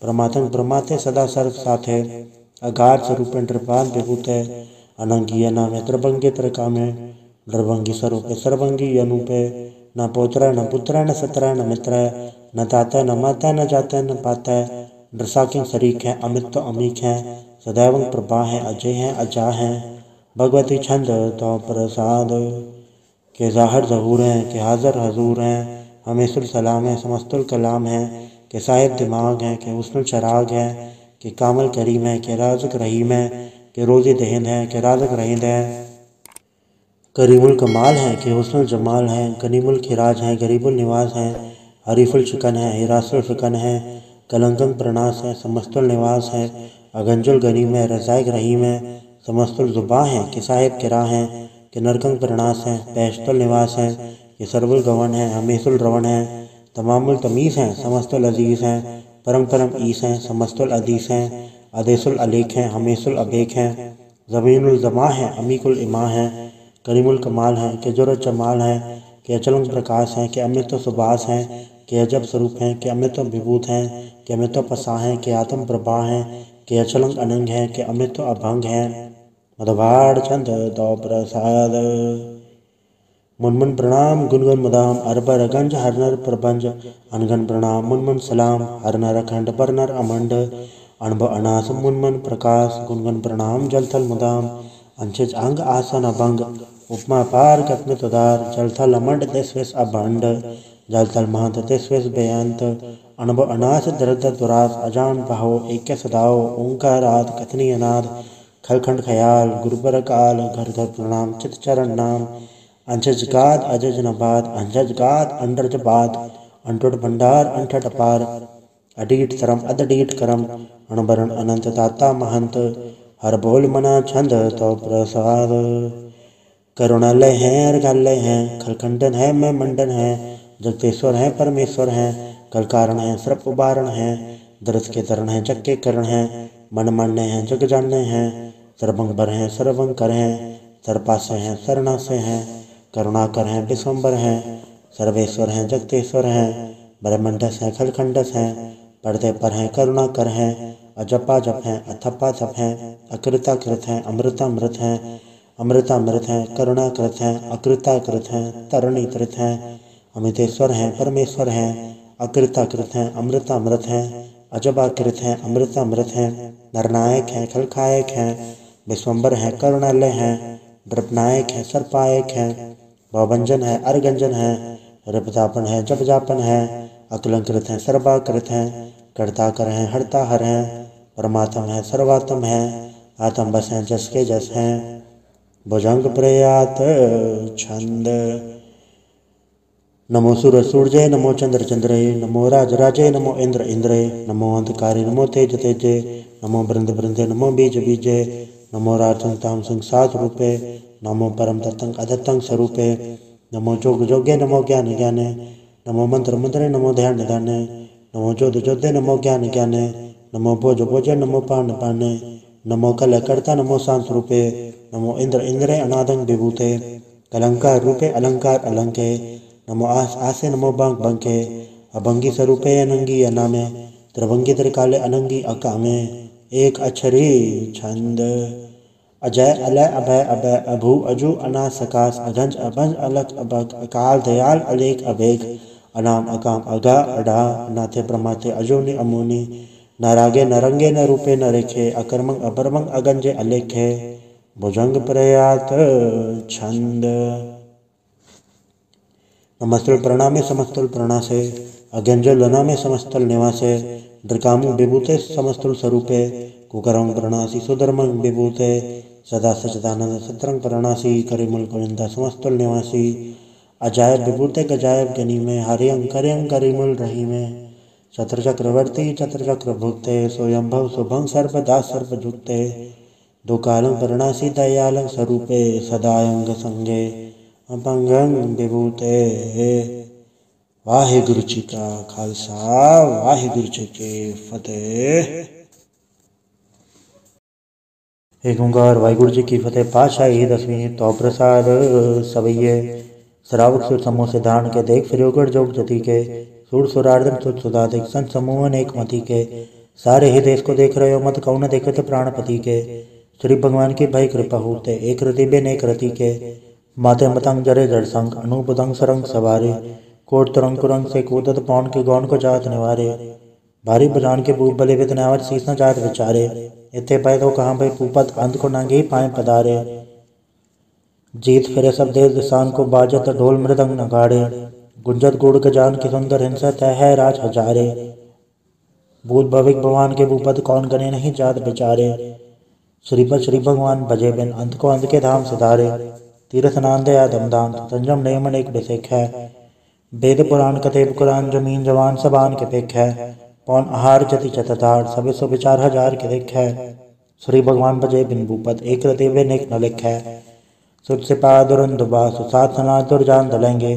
प्रमाथं प्रमाथे सदा सर्व साथे अगाध स्वरूप नृपान विभूते अनंगीय नामे त्रिभंगी त्रिकामे नृभंगी स्वरूपे सर्वंगी अनूपे न पौत्र न पुत्र न सत्र न मित्र न ताता न माता न जाता न पाता नृसाकिं शरीक है अमित अमीक है सदैव प्रभा है अजय है अजा है भगवती छंद तो प्रसाद के ज़ाहिर ज़हूर हैं के हाज़र हजूर हैं हमेशुल सलाम है समस्तुल कलाम है के साहिब दिमाग हैं के हुस्नुल चराग है के कामल करीम है के राज़िक रहीम है के रोज़ी दहिंद है के राज़िक रहींद है करीमुल कमाल है के हुस्नुल जमाल है गनीमुल खिराज है गरीबुल निवास है हरीफुल शिकन है हिरासुल फिकन है कलंकंग प्रणास है समस्तुल निवास है अगंजुल गनीम है रज़ाइक रहीम है समस्तुल जुबा है कि साहिब किरा है कि नरकंग प्रणास है पैशतुल निवास है कि सरवुल गवन है हमेशुल रवन है तमामुल तमीज़ हैं समस्तुल अजीज़ हैं परम परम ईस हैं समस्तुल अदीस हैं अदेसुल अलेख हैं हमेशुल अबेक हैं ज़मीनुल जमा है अमीकुल इमा है करीमुल कमाल है कि जुरत जमाल है कि अचलंग प्रकाश हैं कि अमृत सुबास हैं कि अजब स्वरूप हैं कि अमृत विभूत हैं कि अमृत पसा हैं कि आत्म प्रभा हैं कि अचलंग अनंग है कि अमृत अभंग है मधवाड़ छंद तो प्रसाद मुनमुन प्रणाम गुनगुन मुदाम अरबर अगंज हरनर प्रबंज अनगन प्रणाम मुनमुन सलाम हरनर अखंड बरनर अमंड अणभ अनास मुनमुन प्रकाश गुनगुन प्रणाम जलथल मुदाम अंशिज अंग आसन अभंग उपमा पार कत्न तुदार जलथल अमंड तेस्वेस अभंड जलथल महंत तेस्वेस बेअंत अणभ अनास दर्द दुरास अजान बहो एक सदाओ ओंकार आद कथनी अनाद खलखंड खयाल गुरुबर काल घर घर प्रणाम चित चरण नाम अंशज गाद अजज नबाद अंजज गाद अंडरज बाद अंटुट भंडार अंठट अपार अडीट तरम अदडीट करम अणबरण अनंत दाता महंत हर बोल मना छंद तो प्रसाद करुणालय है अर्घालय है खलखंडन है मैं मंडन है जगतेश्वर है परमेश्वर है कल कारण है सर्प उबारण है दरस के तरण है जग के करण है मन मान्य है जग जानने हैं सर्वंबर हैं सर्वंकर हैं सर्पासे हैं सरनासे हैं करुणाकर हैं विश्वम्बर हैं सर्वेश्वर हैं जगतेश्वर हैं ब्रह्मंडस हैं खलखंडस हैं पर्दे पर हैं करुणाकर हैं अजपा जप हैं अथपा थप हैं अकृताकृत हैं अमृतामृत हैं अमृतामृत हैं करुणाकृत हैं अकृताकृत हैं तरणीकृत हैं अमितेश्वर हैं परमेश्वर हैं अकृताकृत हैं अमृतामृत हैं अजबाकृत हैं अमृतामृत हैं नरनायक हैं खलखायक हैं विश्वम्बर हैं करुणालय हैं द्रपनायक हैं सर्पायक हैं भवभंजन है अर्गंजन है रिपजापन है जपजापन है अकलंकृत हैं सर्वाकृत हैं कर्ताकर हैं हरता हर हैं परमात्म है सर्वात्म है आत्म बस हैं जस के जस हैं भुजंग प्रयात छंद। नमो सूर्य सूर्य नमो चंद्र चंद्रे नमो राज राजे नमो इंद्र इंद्रे नमो अंधकारे नमो तेज तेजे नमो बृंद बृंदे नमो बीज बीजे नमो राजं तामसं सात रूपे नमो परम तत्तं अदत्तं स्वरूपे नमो जोग जोगे नमो ज्ञान ज्ञाने नमो मंत्र मंत्रे नमो ध्यान ध्याने नमो जोध जोधे नमो ज्ञान ज्ञाने नमो भोज भोजे नमो पान पाने नमो कल कर्ता नमो शांत रूपे नमो इंद्र इंद्रे अनादं विभूते अलंकार रूपे अलंकार अलंके नमो आस आसे नमो बंक बंके अभंगी स्वरूपे अनंगी अनामे त्रिभंगी त्रिकाले अनंगी अकामे एक अक्षरी छंद। अजय अलय अभय अभय अभु अजु अना सकाश अघंज अभंज अलक अभग अकाल दयाल अलेख अभेग अनाम अकाम अगा अडा नाथे प्रमाथे अजोनि अमोनि न रागे न रंगे न रूपे न रेखे अकर्मंग अपर्मंग अगंजे अलेखे भुजंग प्रयात छंद। नमस्तुल प्रणामे समस्तुल प्रणासे अज्ञंजल लनामे समस्तल निवासे द्रकामु विभूते समस्तुल स्वरूपे कुकरं प्रणासी सुधर्मं विभूते सदा सचिदानंद सत्रंग प्रणासी करिमुल गोविंदा समस्तुल निवासी अजायब विभूते गजायब गनी में हरियं करियं करिमुल रही में चत्र चक्रवर्ती चत्र चक्र भुक्ते स्वयंभव शुभं सर्वदा सर्वजुक्ते दुकालं प्रणासी दयालं स्वरूपे सदायंग संगे अपंगं विभूते। वाहिगुरु जी का खालसा वाहिगुरु जी की फतेह। एक ओंकार वाहिगुरु जी की फतेह। पातशाही 10वीं तो प्रसाद सवैये श्रावक सुर समूह से धारण के देख फिर उगड़ जोग जति के सुर सुरार्दन सुर सुधाधिक संत समूह एक मति के सारे ही देश को देख रहे हो मत कौन देखते प्राणपति के श्री भगवान की भय कृपा होते एक रति बेन एक रति के माते मतंग जरे जड़ संग अनूपदंग सरंग सवारे कोट तरंग कुरंग से कूदत पौन के गौन को जात निवारे भारी बजान के बूब बले वितनावत शीस न जात विचारे इतने पाए तो कहाँ भाई पूपत अंत को नंगे ही पाए पधारे जीत फिरे सब देश दिशान को बाजत ढोल मृदंग नगाड़े गुंजत गुड़ गजान की सुंदर हिंसा तय है राज हजारे भूत भविक भगवान के भूपत कौन गने नहीं जात बेचारे श्रीपद श्री भगवान भजे बिन अंत को अंत के धाम सिधारे तीर्थ नांद या दमदान संजम नियमन एक बेसिक है वेद पुराण कतेब कुरान जमीन जवान सबान के पेख है पौन आहार जति चतधार सभी सो विचार हजार के लिख है श्री भगवान भजे बिन भूपत एक रति बिन एक न लिख है सुत से पादुरंदुबा सुसात सनात दुर्जान दलेंगे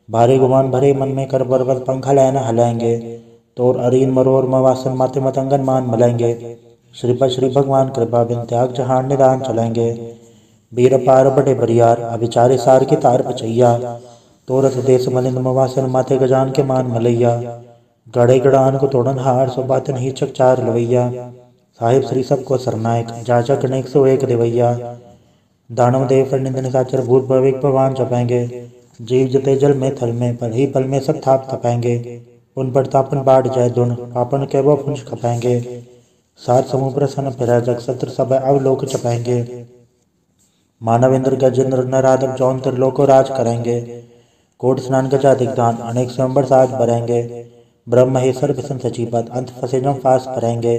भारी गुमान भरे मन में कर बरबत पंखा लैन हलेंगे तोर अरीन मरोर मवासन माते मतंगन मान मलेंगे श्रीपद श्री भगवान कृपा बिन त्याग जहान निदान चलेंगे वीर पार बड़े बरियार अभिचारे सार की तार पचैया तोरत देश मलिंद मवासन माथे गजान के मान मलैया गड़े गड़ान को तोड़न हार सो बात नहीं चक चार लवैया साहिब श्री सबको सरनायक जाचक अनेक सो एक देवैया दानव देव पर निंदन साचर भूत भविक भगवान जपेंगे जीव जते जल में थल में पल ही पल में सब थाप थपेंगे उन पर तापन बाढ़ जाय दुन पापन के वो पुंज खपेंगे सात समूह प्रसन्न फिर जग सत्र सब अवलोक चपेंगे मानव इंद्र गजेंद्र नराधव जौन त्रिलोको राज करेंगे कोट स्नान गजा दिग्दान अनेक स्वयंवर साज भरेंगे ब्रह्म महेश्वर विष्णु सचिपद अंत फसे जो फास भरेंगे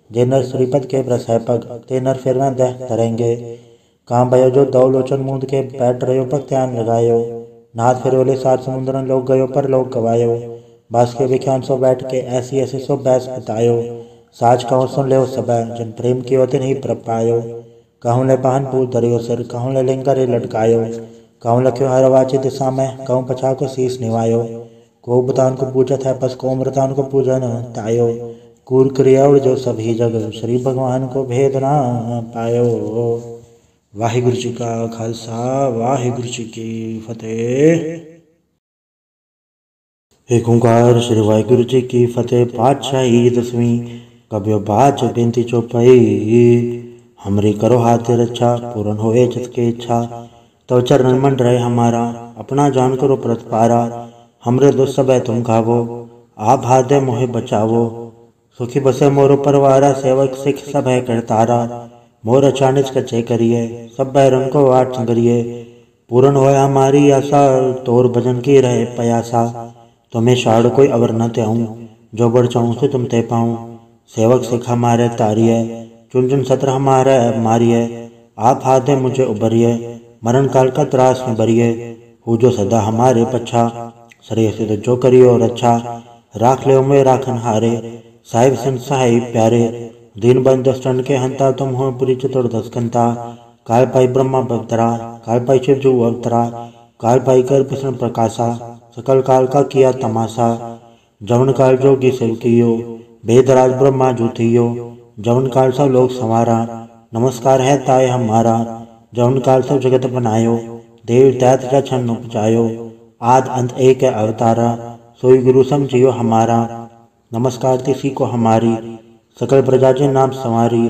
जे नर श्रीपद के ब्रस है पग ते नर फिर न दह धरेंगे काम भयो जो दौ लोचन मूंद के बैठ रहो पर ध्यान लगायो नाथ फिरोले सात समुद्रन लोग गयो पर लोग गवायो बास के विख्यान सो बैठ के ऐसी ऐसी सो बैस बतायो साज कहूँ सुन ले सब जिन प्रेम की होते नहीं प्रप पायो कहूँ ले पाहन पूत धरियो सिर कहूँ ले लिंगर लटकायो कहूँ लख्यो हर वाची दिशा में कहूँ पछा को शीस निवायो को बतान को पूजत है पस को मृतान को पूजन तायो कूर क्रिया जो सभी जग श्री भगवान को भेद ना पायो। वाहिगुरु जी का खालसा वाहिगुरु जी की फतेह। एक ओंकार श्री वाहिगुरु जी की फतेह। पातशाही 10वीं कब्यो बाज बेनती चौपाई हमरी करो हाथ रक्षा पूर्ण होए चित के इच्छा तो चरण मन रहे हमारा अपना जान करो प्रत पारा हमरे दुख सब तुम खावो आप हाथ मोहे बचावो सुखी बसे मोरो परवारा सेवक सिख सब है करतारा मोर अचानच कच्चे करिए सब बैरन को आठ संगरिए पूर्ण होए हमारी आशा तोर भजन की रहे पयासा तुम्हें शाड़ कोई अवर न त्याऊं जो बढ़ चाहूँ से तुम ते पाऊँ सेवक सिख हमारे तारिय चुन चुन सत्र हमारे मारिय आप हाथ है मुझे उबरिए, मरण काल का त्रास में बरिए, हो जो सदा हमारे पच्छा, श्रेय सिद्ध जो करियो रक्षा, राख ले में राखन हारे, साहिब संत सहाय प्यारे, दीन बंधु स्तन के हंता, तुम हो पुरी चतुर्दश कंता, काल पाई ब्रह्मा बवतरा, काल पाई शिव जो अवतरा, काल पाई कर कृष्ण प्रकाशा, सकल काल का किया तमाशा, जवन काल जोगी शिव कियो, वेदराज ब्रह्मा जुथियो, जवन काल सब लोग संवारा, नमस्कार है ताय हमारा, जवन काल सब जगत बनायो, देव दैत का छन्न उपजायो, आद अंत एक है अवतारा, सोई गुरु समझियो हमारा, नमस्कार तिसी को हमारी, सकल प्रजा के नाम संवारी,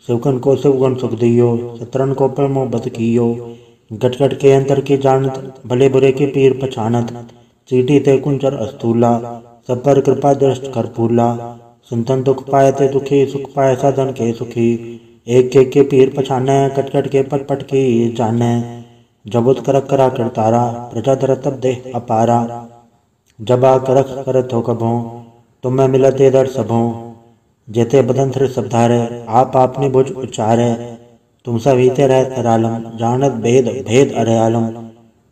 शिवकन को शिवगुण सुख दियो, शत्रन को परमो बद कियो, गटगट के अंतर के जानत, भले बुरे के पीर पछानत, चीटी ते कुंचर अस्तूला, सब पर कृपा दृष्ट कर फूला, संतन दुख पाए ते दुखी, सुख पाए साधन के सुखी, एक के पीर पछाने, कटकट के पट पट की जाने, जबुत करक करा कर तारा, प्रजा धर तब दे अपारा, जब आ करख करत हो कभों, तुम में मिलते दर सबों, जेते बदन थ्र सब धारे, आप आपने बुझ उच्चारे, तुम सब हीते रह करालम, जानत भेद भेद अरे आलम,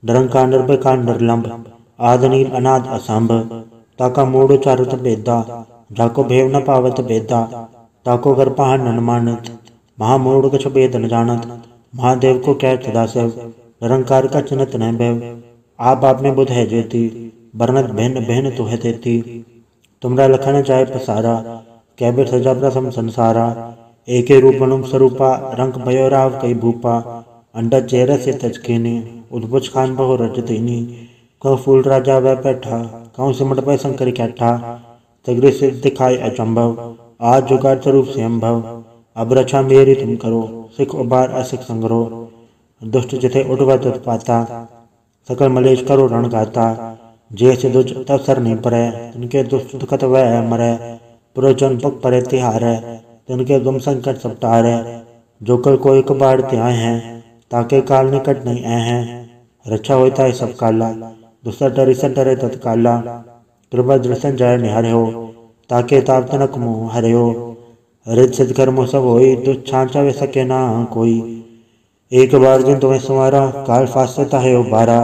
निरंकार निर्भयकार निर्लंब, आदनील अनाद असंभ, ताका मूड उचारत बेदा, जाको भेव न पावत बेदा, ताको कर पहाड़ न मानत, महामूड कछ भेद न जानत, महादेव को कह सदाशिव, निरंकार का चिन्हत न भैव, आप आपने बुध है ज्योति, बरनत भिन्न भिन्न तु है तेती, तुमरा लखन जाय पसारा, कैबिर सजा प्रसम संसारा, एके रूपणुम स्वरूपा, रंग भयो राव कई भूपा, अंडा चेहरा से तजकेनी, उद्भुज खान बहु रजतीनी, कौ फूल राजा वह बैठा, कौ सिमट पे शंकर कैठा, तगरे से दिखाए अचंभव, आज जुगाड़ स्वरूप से अम्भव, अब रक्षा मेरी तुम करो, सिख उबार असिख संग्रो, दुष्ट जिथे उठवा पाता, सकल मलेश करो रण गाता, जैसे दुष्ट तब सर नहीं परे, तिनके दुष्ट दुखत वह मरे, पुरोजन पग परे तिहारे, तिनके गुम संकट सब टारे, जो कल कोई कबाड़ त्याए हैं, ताके काल निकट नहीं आए हैं, रक्षा होता है सब काला, दूसरा डरी से डरे तत्काला, कृपा दृष्टन जाय निहारे हो, ताके ताप तनक मुँह हरे हो, रित सिद्ध कर्म सब होई, दुष्ट छांचा वे सके ना कोई, एक बार जिन तुम्हें संवारा, काल फासता है उबारा,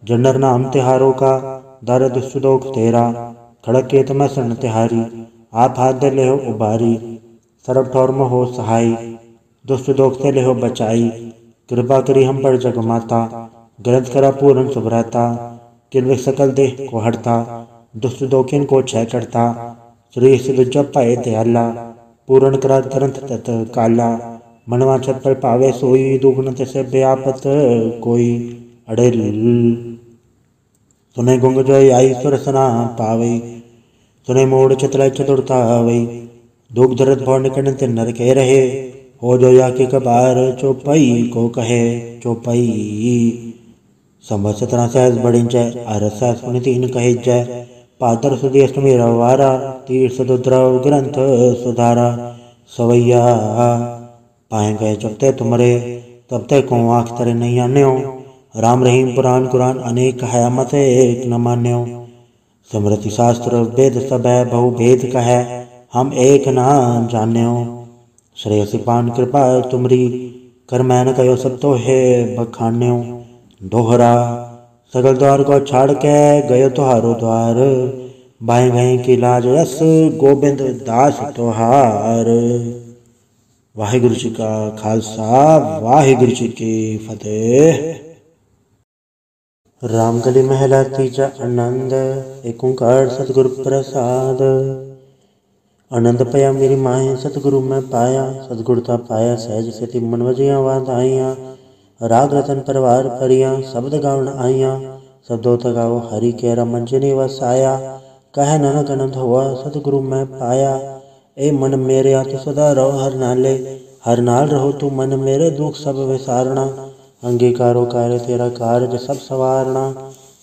जन्नर नाम तिहारों का, दर दुष्ट दोख तेरा, खड़क के तुम्हें सन तिहारी, आप हाथ दे ले हो उबारी, सरब ठौर में हो सहाय, दुष्ट दोख से ले हो बचाई, कृपा करी हम पर जग माता, ग्रंथ करा पूर्ण सुभराता, किन्विक सकल देह को हरता, दुष्ट दोखिन को क्षय करता, श्री सिद्ध जब पाए दयाला, पूर्ण करा ग्रंथ तत् काला, मनवा छत पर पावे सोई, दुगुण से व्यापत कोई, अड़े सुने गुंग जोई आई सुरसना पावे, सुने मोड़ चतुर चतुरता वही, दुख दर्द भौर निकट ते नर कह रहे, हो जो या के कबार चौपाई को कहे, चौपाई संवत 17 सहज बढ़िंच, अरस सहज पुनि 3 कहे जय, पातर सुधी अष्टमी रवारा, तीर्थ दुद्रव ग्रंथ सुधारा, सवैया पाए गए जब ते तुमरे, तब ते को आँख तरे नहीं आन्यो, राम रहीम पुराण कुरान अनेक है मत एक न मान्यो, स्मृति शास्त्र वेद सब है बहु भेद कहे, हम एक ना जान्यो, श्रेयसी पान कृपा तुमरी, कर मैन कयो सब तो है बखान्यो, दोहरा सगल द्वार को छाड़ के गयो तुहारो द्वार, बाएं गए की लाज रस गोबिंद दास तोहार। वाहिगुरु जी का खालसा, वाहिगुरु जी की फतेह। रामकली महला तीजा आनंद, एक ओंकार सतगुरु प्रसाद। आनंद पया मेरी माए सतगुरु मैं पाया, सतगुरता पाया सहज सेति मन वजिया वाधाइया, राग रतन परवार परिया शब्द गावन आइया, शब्दों तगाओ हरि के रमन जिनि वसाया, कह नानक आनंद हुआ सतगुरु मैं पाया, ए मन मेरे आ तू सदा रहो हर नाले, हर नाल रहो तू मन मेरे दुख सब विसारना, अंगीकारो कार्य तेरा कार्य सब सवारना,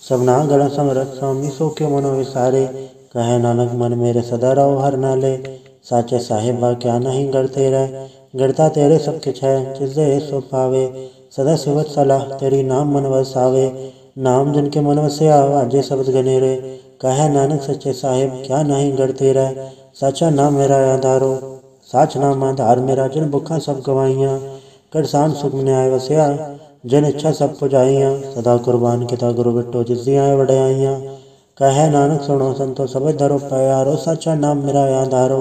सबना गला समरथ स्वामी सो के मनो विसारे, कहे नानक मन मेरे सदा रहो हर नाले, साचे साहिबा क्या नहीं गढ़ते रह, गढ़ता तेरे सब किछ है जिसदे सो पावे, सदा सिवत सलाह तेरी नाम मन वसावे, नाम जिनके मन वसे आवाजे शब्द गनेरे, कहे नानक सच्चे साहिब क्या नहीं गढ़ते रह, साचा नाम मेरा आधारो, साच नाम आधार मेरा जिन भुखा सब गवाइया, करसान सुख न्याय वसिया, जिन इच्छा सब पुजाइयाँ, सदा कुर्बान किता गुरु बिट्टो जिस दियाँ वड्याइयाँ। कहे नानक सुनो संतो सब धरो प्यारो, साचा नाम मेरा आधारो।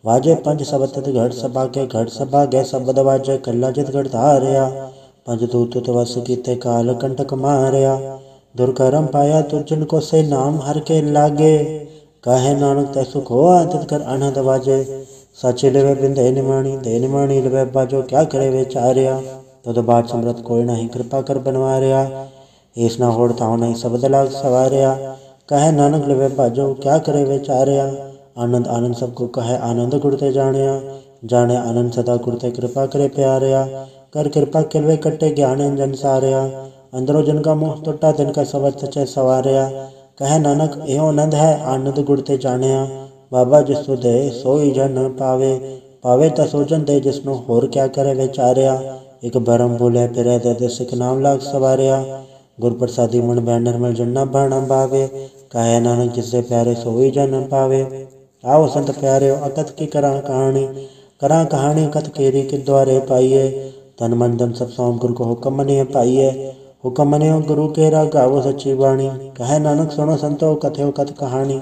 वाजे पंच सबत घट सभा के, घट सभा गै शब्द वाजे, कल्ला जित घट धारिया। पंच दूत तवस कीते, काल कंटक मारिया। दुर्कर्म पाया तुझ जिनको से, नाम हर के लागे। कहे नानक तै सुख होआ, तित कर अनहद वाजे। साचे लिवे बिन दे निमाणी लिवे बाजो, क्या करे विचारिया। तुद बाट समरत कोई नहीं, कृपा कर बनवारिया। ईस ना होड़ ताऊ नहीं, शब्द लाग सवारिया। कहे नानक लिवे बाजो, क्या करे विचारिया। आनंद आनंद सबको कहे, आनंद गुरते जानिया। जाने आनंद सदा गुरते, कृपा करे प्यारिया। कर कृपा किलवे कट्टे, ज्ञान जन सारिया। अंदरो जन का मोह टुटा, तिनका सबद सचे सवारिया। कहे नानक एहो आनंद है, आनंद गुरते जानिया। बाबा जिसो दे सोई जन पावे, पावे ता सो जन दे जिसनो, होर क्या करे विचारिया। एक बरम बोले फिरे दे, सिख नाम लाग सवारिया। गुर प्रसादी मन बैन निर्मल, जन्ना बाणा भावे। कहे नानक जिससे प्यारे सोई जन पावे। आओ संत प्यारे अकथ की करा कहानी, करा कहानी कथ केरी के द्वारे पाइए। तन मन धन सब सौंप गुरु को हुक्म मनिए पाइए। हुक्म मनियो गुरु केरा, गावो सच्ची वाणी। कहे नानक सुनो संतो कथयो कथ कहानी।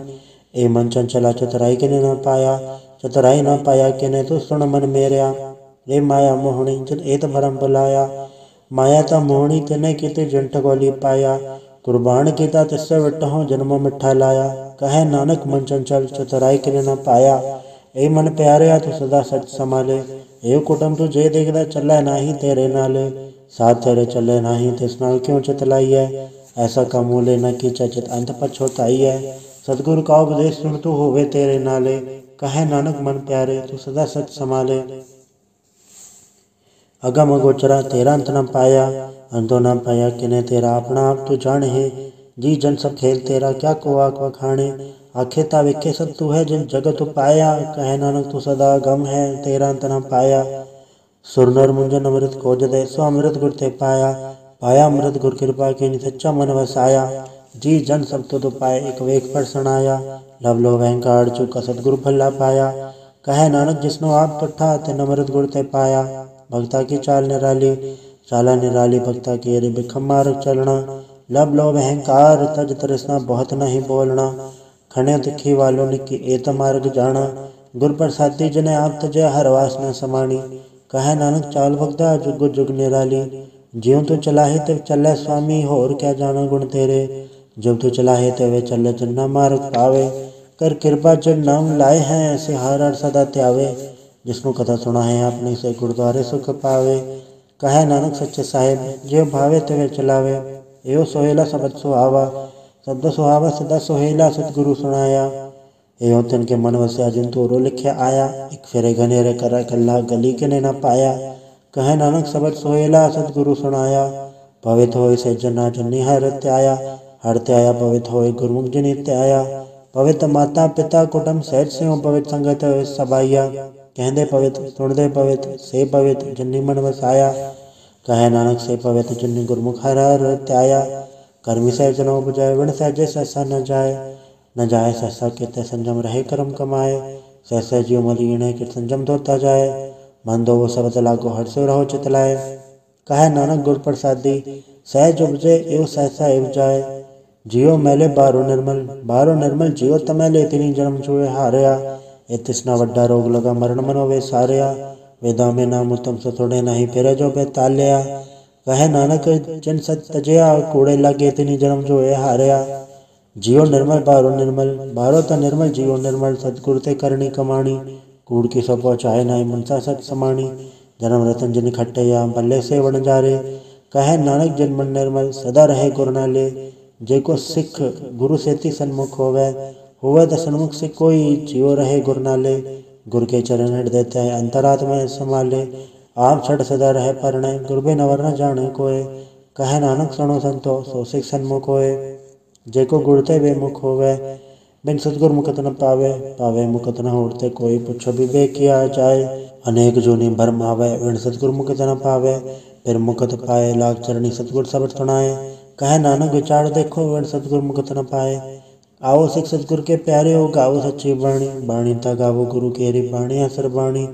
ए मन चंचला चतुराई किने न पाया, चतुराई न पाया किने तू सुन मन मेरिया। ए माया मोहनी जिन एत भरम बुलाया, माया ता मोहनी तिने किते जिन ठगोली पाया। कुर्बान कीता तिससे विटहो, जन्मो मिठा लाया। कहे नानक मन चंचल चतुराई किने न पाया। ए मन प्यारे तू सदा सच संभाले। ए कुटुम तू जे देखदा, चले नाही तेरे नाले। साथ तेरे चले नाही, तिस नाल क्यों चितलाइए। ऐसा कमूले न कीचा, चित अंत पछोताई है। सतगुरु का उपदेश सुन तू होवे तेरे नाले। कहे नानक मन प्यारे तू सदा सच संभाले। अगम गोचरा तेरा अंत न पाया, अंतो न पाया किने तेरा अपना आप तू जाने है। जी जन सब खेल तेरा, क्या को आख वखाणे। आखे ता विखे सब तू है, जिन जगत पाया। कहे नानक तू सदा गम है, तेरा अंत न पाया। सुर नर मुंजन अमृत खोज दे, सो अमृत गुर ते पाया। पाया अमृत गुर कृपा की, सच्चा मन वसाया। जी जन सब तुद पाए, एक वेक पर सनाया। लव लो अहंकार चूका, सतगुरु भला पाया। कहे नानक जिसनो आप तुठा, तिन अमृत गुर ते पाया। भक्ता की चाल निराली, चाला निराली भक्ता की, अरे बिखम मार्ग चलना। लब लोभ अहंकार तज तृष्णा, बहुत नहीं बोलना। खने तिखी वालों निकी, एत मार्ग जाना। गुर प्रसादी जिने आप तजे, हर वासना समानी। कहे नानक चाल भगता जुग जुग निराली। ज्यों तू चलाहे तिव चले स्वामी, होर क्या जाना गुण तेरे। जब तू चलाहे तिवे चले, जन्ना मार्ग पावे। कर कृपा जिन नाम लाए हैं, ऐसे हर हर सदा त्यावे। जिसको कथा सुना है आपने, से गुरुद्वारे सुख पावे। कहे नानक सच्चे साहेब, जो भावे तिवे चलावे। एहो सोहेला शब्द सुहावा, शब्द सुहावा सदा सोहेला। सतगुरु सुनाया, एहो तिनके मन वस्या, जिन तोरो लिखे आया। एक फेरे घनेरे करा कल्ला, गली किने न पाया। कहे नानक शब्द सोहेला, सतगुरु सुनाया। पवित होय से जना, जन्नी हर त्याया। हर त्याया पवित होय, गुरुमुख जिनि त्याया। पवित्र माता पिता कुटुंब सहज स्यों, पवित्र संगत सबाइया। कहदे पवित्र सुनदे पवित्र, से पवित्र जिन्नी मन वसाया। कहे नानक से पवित्र, जिन्नी गुरमुख हर हर त्याया। कर्मी सहज न उपजाए, विण सहजे सहसा न जाए। न जाए सहसा केते, संजम रहे कर्म कमाए। सहसा जियो मलीन कि संजम धोता जाए। मन दो वो शब्द लागो, हर से रहो चितलाए। कहे नानक गुर प्रसादी, सहज उपजे एवं सहसा एव जाए। जियो मैले बारो निर्मल, बारो निर्मल जियो तमैले। तिनी जन्म छुए हारया, ए तिसना वड्डा रोग लगा, मरण मनो वे सारया। वेदा में नाम उत्तम सो थोड़े, नहीं फिरे जो बेताल्या। कहे नानक जिन सत तजया, कूड़े लगे तिनी जन्म छुए हारया। जियो निर्मल बारो निर्मल, बारो ता निर्मल जियो निर्मल। सतगुरु ते करनी कमाणी, कूड़ की सो पहुँचाए नहीं, मनसा सत समाणी। जन्म रतन जिन खट्टया, भले से वण जारे। कहे नानक जिन मन निर्मल, सदा रहे गुर नाले। जेको सिख गुरु सेती सन्मुख होवे तो सन्मुख से कोई। जियो रहे गुर नाले, गुर के चरण हृदय त्याय, अंतरात्मा संभाले। आप छड़ सदा रहे परणे, गुर बिन अवर न जाने कोय। कहे नानक सुनो संतो, सो सिख सन्मुख होए। जेको गुरते वे मुख होवे, बिन सतगुर मुकत न पावे। पावे मुकत न होते, कोई पुछो विवेक किया जाए। अनेक जोनि भरम आवे, बिन सतगुर मुकत न पावे। फिर मुकत पाए, लाग चरणी सतगुर शब्द सुनाए। कहे नानक विचार देखो, वण सतगुर मुकत न पाए। आओ सिख सतगुर के प्यारे हो, गाओ सच्ची बाणी। बाणी ता गावो गुरु केरी, बाणी असर बाणी।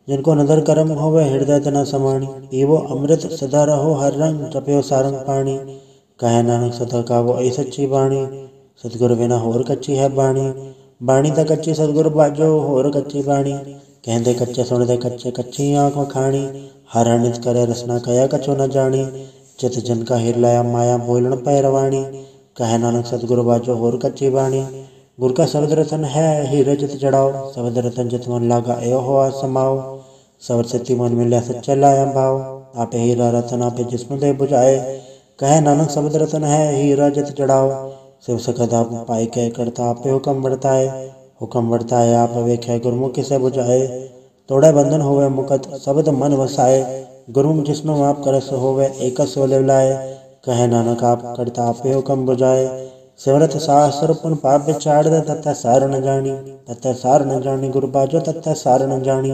जिनको नदर करम होवे हृदय तना समाणी। पीवो अमृत सदा रहो हर रंग, जपयो सारंग पाणी। कहे नानक सदा गावो ऐ सच्ची बाणी, सतगुर बिना होर कच्ची है बाणी। बाणी तो कच्ची सतगुर बाजो, होर कच्ची बाणी। कहते कच्चे सुनते कच्चे, कच्ची आँख मखाणी। हर हर करे रसना कया कछो न जानी। चित जन का हिर लाया माया बोलन पैरवाणी। कहे नानक सतगुर बाजो होर कच्ची बाणी। गुर का शब्द रतन है हीरे जित जड़ाओ, शब्द रतन जित मन लागा एो हो समाओ। शब्द सिद्धि मन मिल्या सच्चा लाया भाव, आपे हीरा रतन आपे जिस्म दे बुझाए। कहे नानक शब्द रतन है हीरा जित जड़ाओ, शिव सकद आप पाई कह करता आपे हुक्म वर्ताए। हुक्म वर्ताए आप वेख्या गुरमुख से बुझाए। तोड़े बंधन होवे मुकत शब्द मन वसाए, गुरमुख जिसनो आप करस होवे एक सो लिवलाए। कहे नानक आप करता आपे हुक्म बुझाए। सिमरत सहस्र पुन पाप बिचाड़ दे, तत्था सार न जानी। तत्था सार न जानी गुर बाजो, तत्था सार न जानी।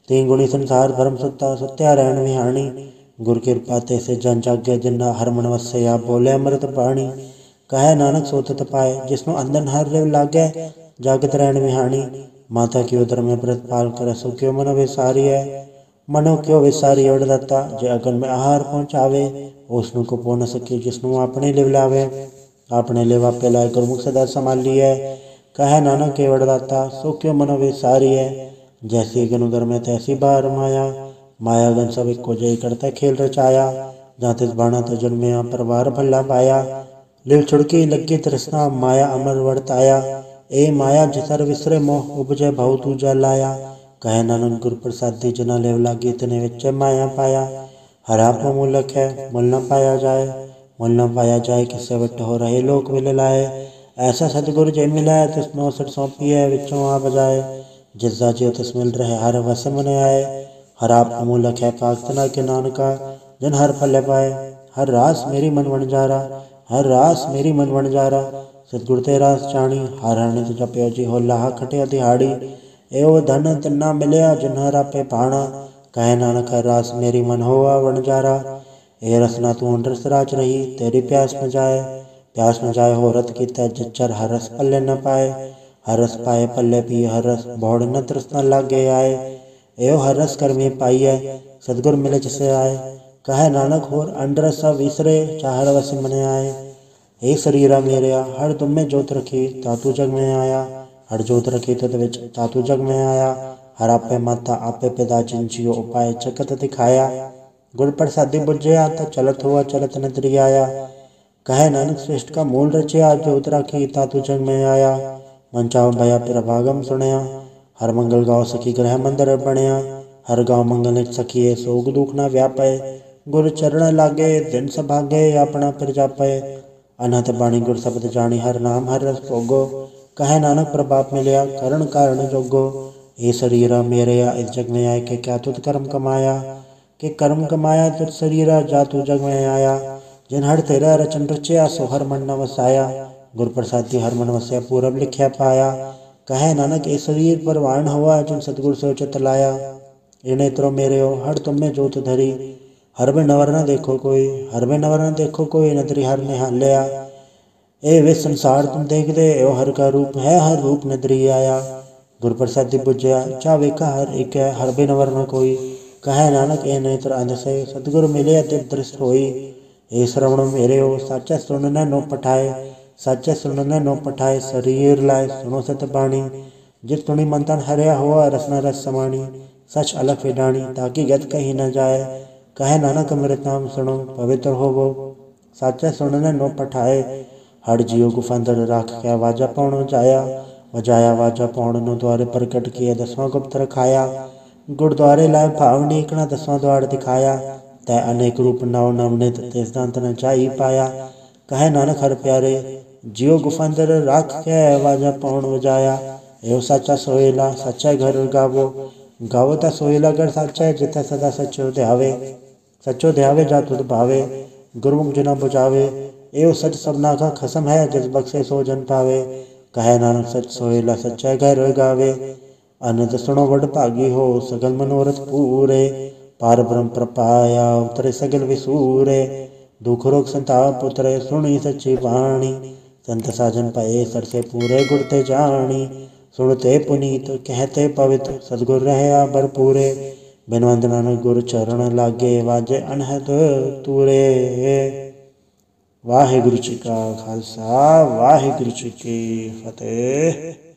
तीन गुणी संसार भरम सुता, सुत्या रहन विहानी। गुर कृपा ते से जन जागे, जिन्ना हर मन वसे आप बोले अमृत बाणी। कहे नानक सोतत पाए, जिसनो अंदन हर रेव लागे, जागत रहन विहानी। माता की उदर में व्रत पाल कर, सो क्यों मन विसारी है। मनो क्यों विसारी ओढ़ दत्ता, जे अगन में आहार पहुँचावे। उसनु को पो न सके, जिसनु अपने लिव लावे। अपने लेवा पे लाए गुरमुख सदा संभाली है। कहे नानक के वरदाता, सो क्यों मनो विसारी है। जैसी गन उदर में तैसी बार माया, माया गन सब को जय करता खेल रचाया। जहाँ तिस बाणा तो जन्मया, परवार भला पाया। लिव छुड़की लगी तृष्णा, माया अमर वर्ताया। ए माया जिसर विसरे मोह, उपजे भाव तूजा लाया। कहे नानक गुर प्रसादी, जना लेव लागी तने विच माया पाया। हरा को मूलक है मुल न पाया जाए, मुल न पाया जाए किससे वट हो रहे लोक मिल लाए। ऐसा सतगुरु जय मिलाए, तिसनो सट सौंपी है विचों आ बजाए। जिसदा जियो तिस मिल रहे हर वस मन आए। हर आप मूलक है पाक्तना के नानका, जन हर फल पाए। हर रास मेरी मन वणजारा, हर रास मेरी मन वणजारा। सतगुर ते रास जानी, हर हर नित जपयो जी हो लाहा खटिया दिहाड़ी। एओ धन तिन्ना मिलया, जिन हर आपे पाणा। कहे नानक हर रास मेरी मन होआ वणजारा। ए रसना तू रस राज रही, तेरी प्यास न जाए। प्यास न जाए हो रत की तय, जच्चर हर रस पल्ले न पाए। हर रस पाए पल्ले पी हर रस, भौड़ न तृष्णा लागे आए। एओ हर रस कर्मी पाइय, सतगुर मिले जिसे आए। कहे नानक होर अंडरस विसरे, चाहर वस मन आए। हे शरीरा मेरेया, हर तुम में जोत रखी, तातू जग में आया। हर जोत रखी तद विच, तातू जग में आया। हर आपे माता आपे पिता, जिन जियो उपाय चकत दिखाया। गुर प्रसादी बुझया, तो चलत हुआ चलत नदरी आया। कहे नानक श्रेष्ठ का मूल रचया, जोत राखी तातू जग में आया। मन चाव भया प्रभागम सुनया, हर मंगल गाँव सखी ग्रह मंदिर बनया। हर गाँव मंगल सखिए, सोग दुख न व्यापय। गुर चरण लागे दिन सभागे, अपना फिर जापय। अनहत बाणी गुर शब्द जानी, हर नाम हर रस भोगो। कहे नानक प्रभाप मिलया, करण कारण जोगो। ए शरीरा मेरेया, इस जग में आए के क्या तुत कर्म कमाया। के कर्म कमाया तुझ शरीरा, जा तू जग में आया। जिन हर तेरा रचन रचया, सो हर मन न वसाया। गुर प्रसादी हर मन वसया, पूरब लिखया पाया। कहे नानक ए शरीर पर वाण हुआ, जिन सतगुर से चित लाया। ए नेत्रो मेरे हो, हर तुम में जोत धरी। हर में नवर न देखो कोई, हर में नवर न देखो कोई, नदरी हर निहालया। ए वे संसार तुम देख दे, एओ हर का रूप है, हर रूप नदरी आया। गुर प्रसादी बुझया, चा वेखा हर एक है, हर भी नवर न कोई। कहे नानक ए नेत्र अंध से, सतगुर मिले तिव दृष्ट होई। ए श्रवण मेरे हो, साचा सुनने नो पठाए। साचा सुनने नो पठाए, शरीर लाए सुनो सत बाणी। जित तुणी मंथन हरया हुआ, रसना रस समाणी। सच अलग विडाणी, ताकि गत कहीं न जाए। कहे नानक अमृत नाम सुनो, पवित्र होवो। साचा सुनने नो पठाए, हर जियो गुफांदर राख क्या वाजा पौण जाया। वजाया वाजा पौण नो, द्वारे प्रकट किया दसवां गुप्त रखाया। गुरुद्वारे लाए भावनी, इकना दसवां द्वार दिखाया। तय अनेक रूप नव नवनित, तेज दांत न जाई पाया। कहे नानक हर प्यारे, जियो गुफांदर राख कै, वाजा पौण वजाया। एव साचा सोहेला, सच्चा घर गावो। गावो ता सोहेला घर साचा, जिता सदा सचो ध्यावे। सचो ध्यावे जा तुध भावे, गुरुमुख जना बुझावे। एव सच सबना का खसम है, जिस बख्शे सो जन पावे। कहे नानक सच सोहेला, सच्चा घर गावे। अनंत सुनो वड भागी हो, सगल मनोरथ पूरे। पार ब्रह्म प्रपाया, उतरे सगल विसूरे। दुख रोग संताप उतरे, सुनी सच्ची वाणी। संत साजन पाए, सरसे पूरे गुर ते जानी। सुनते पुनीत कहते पवित सतगुर रहया भरपूरे बिनवंत नानक गुर चरण लागे वाजे अनहद तूरे। वाहिगुरु जी का खालसा वाहिगुरु जी की फतेह।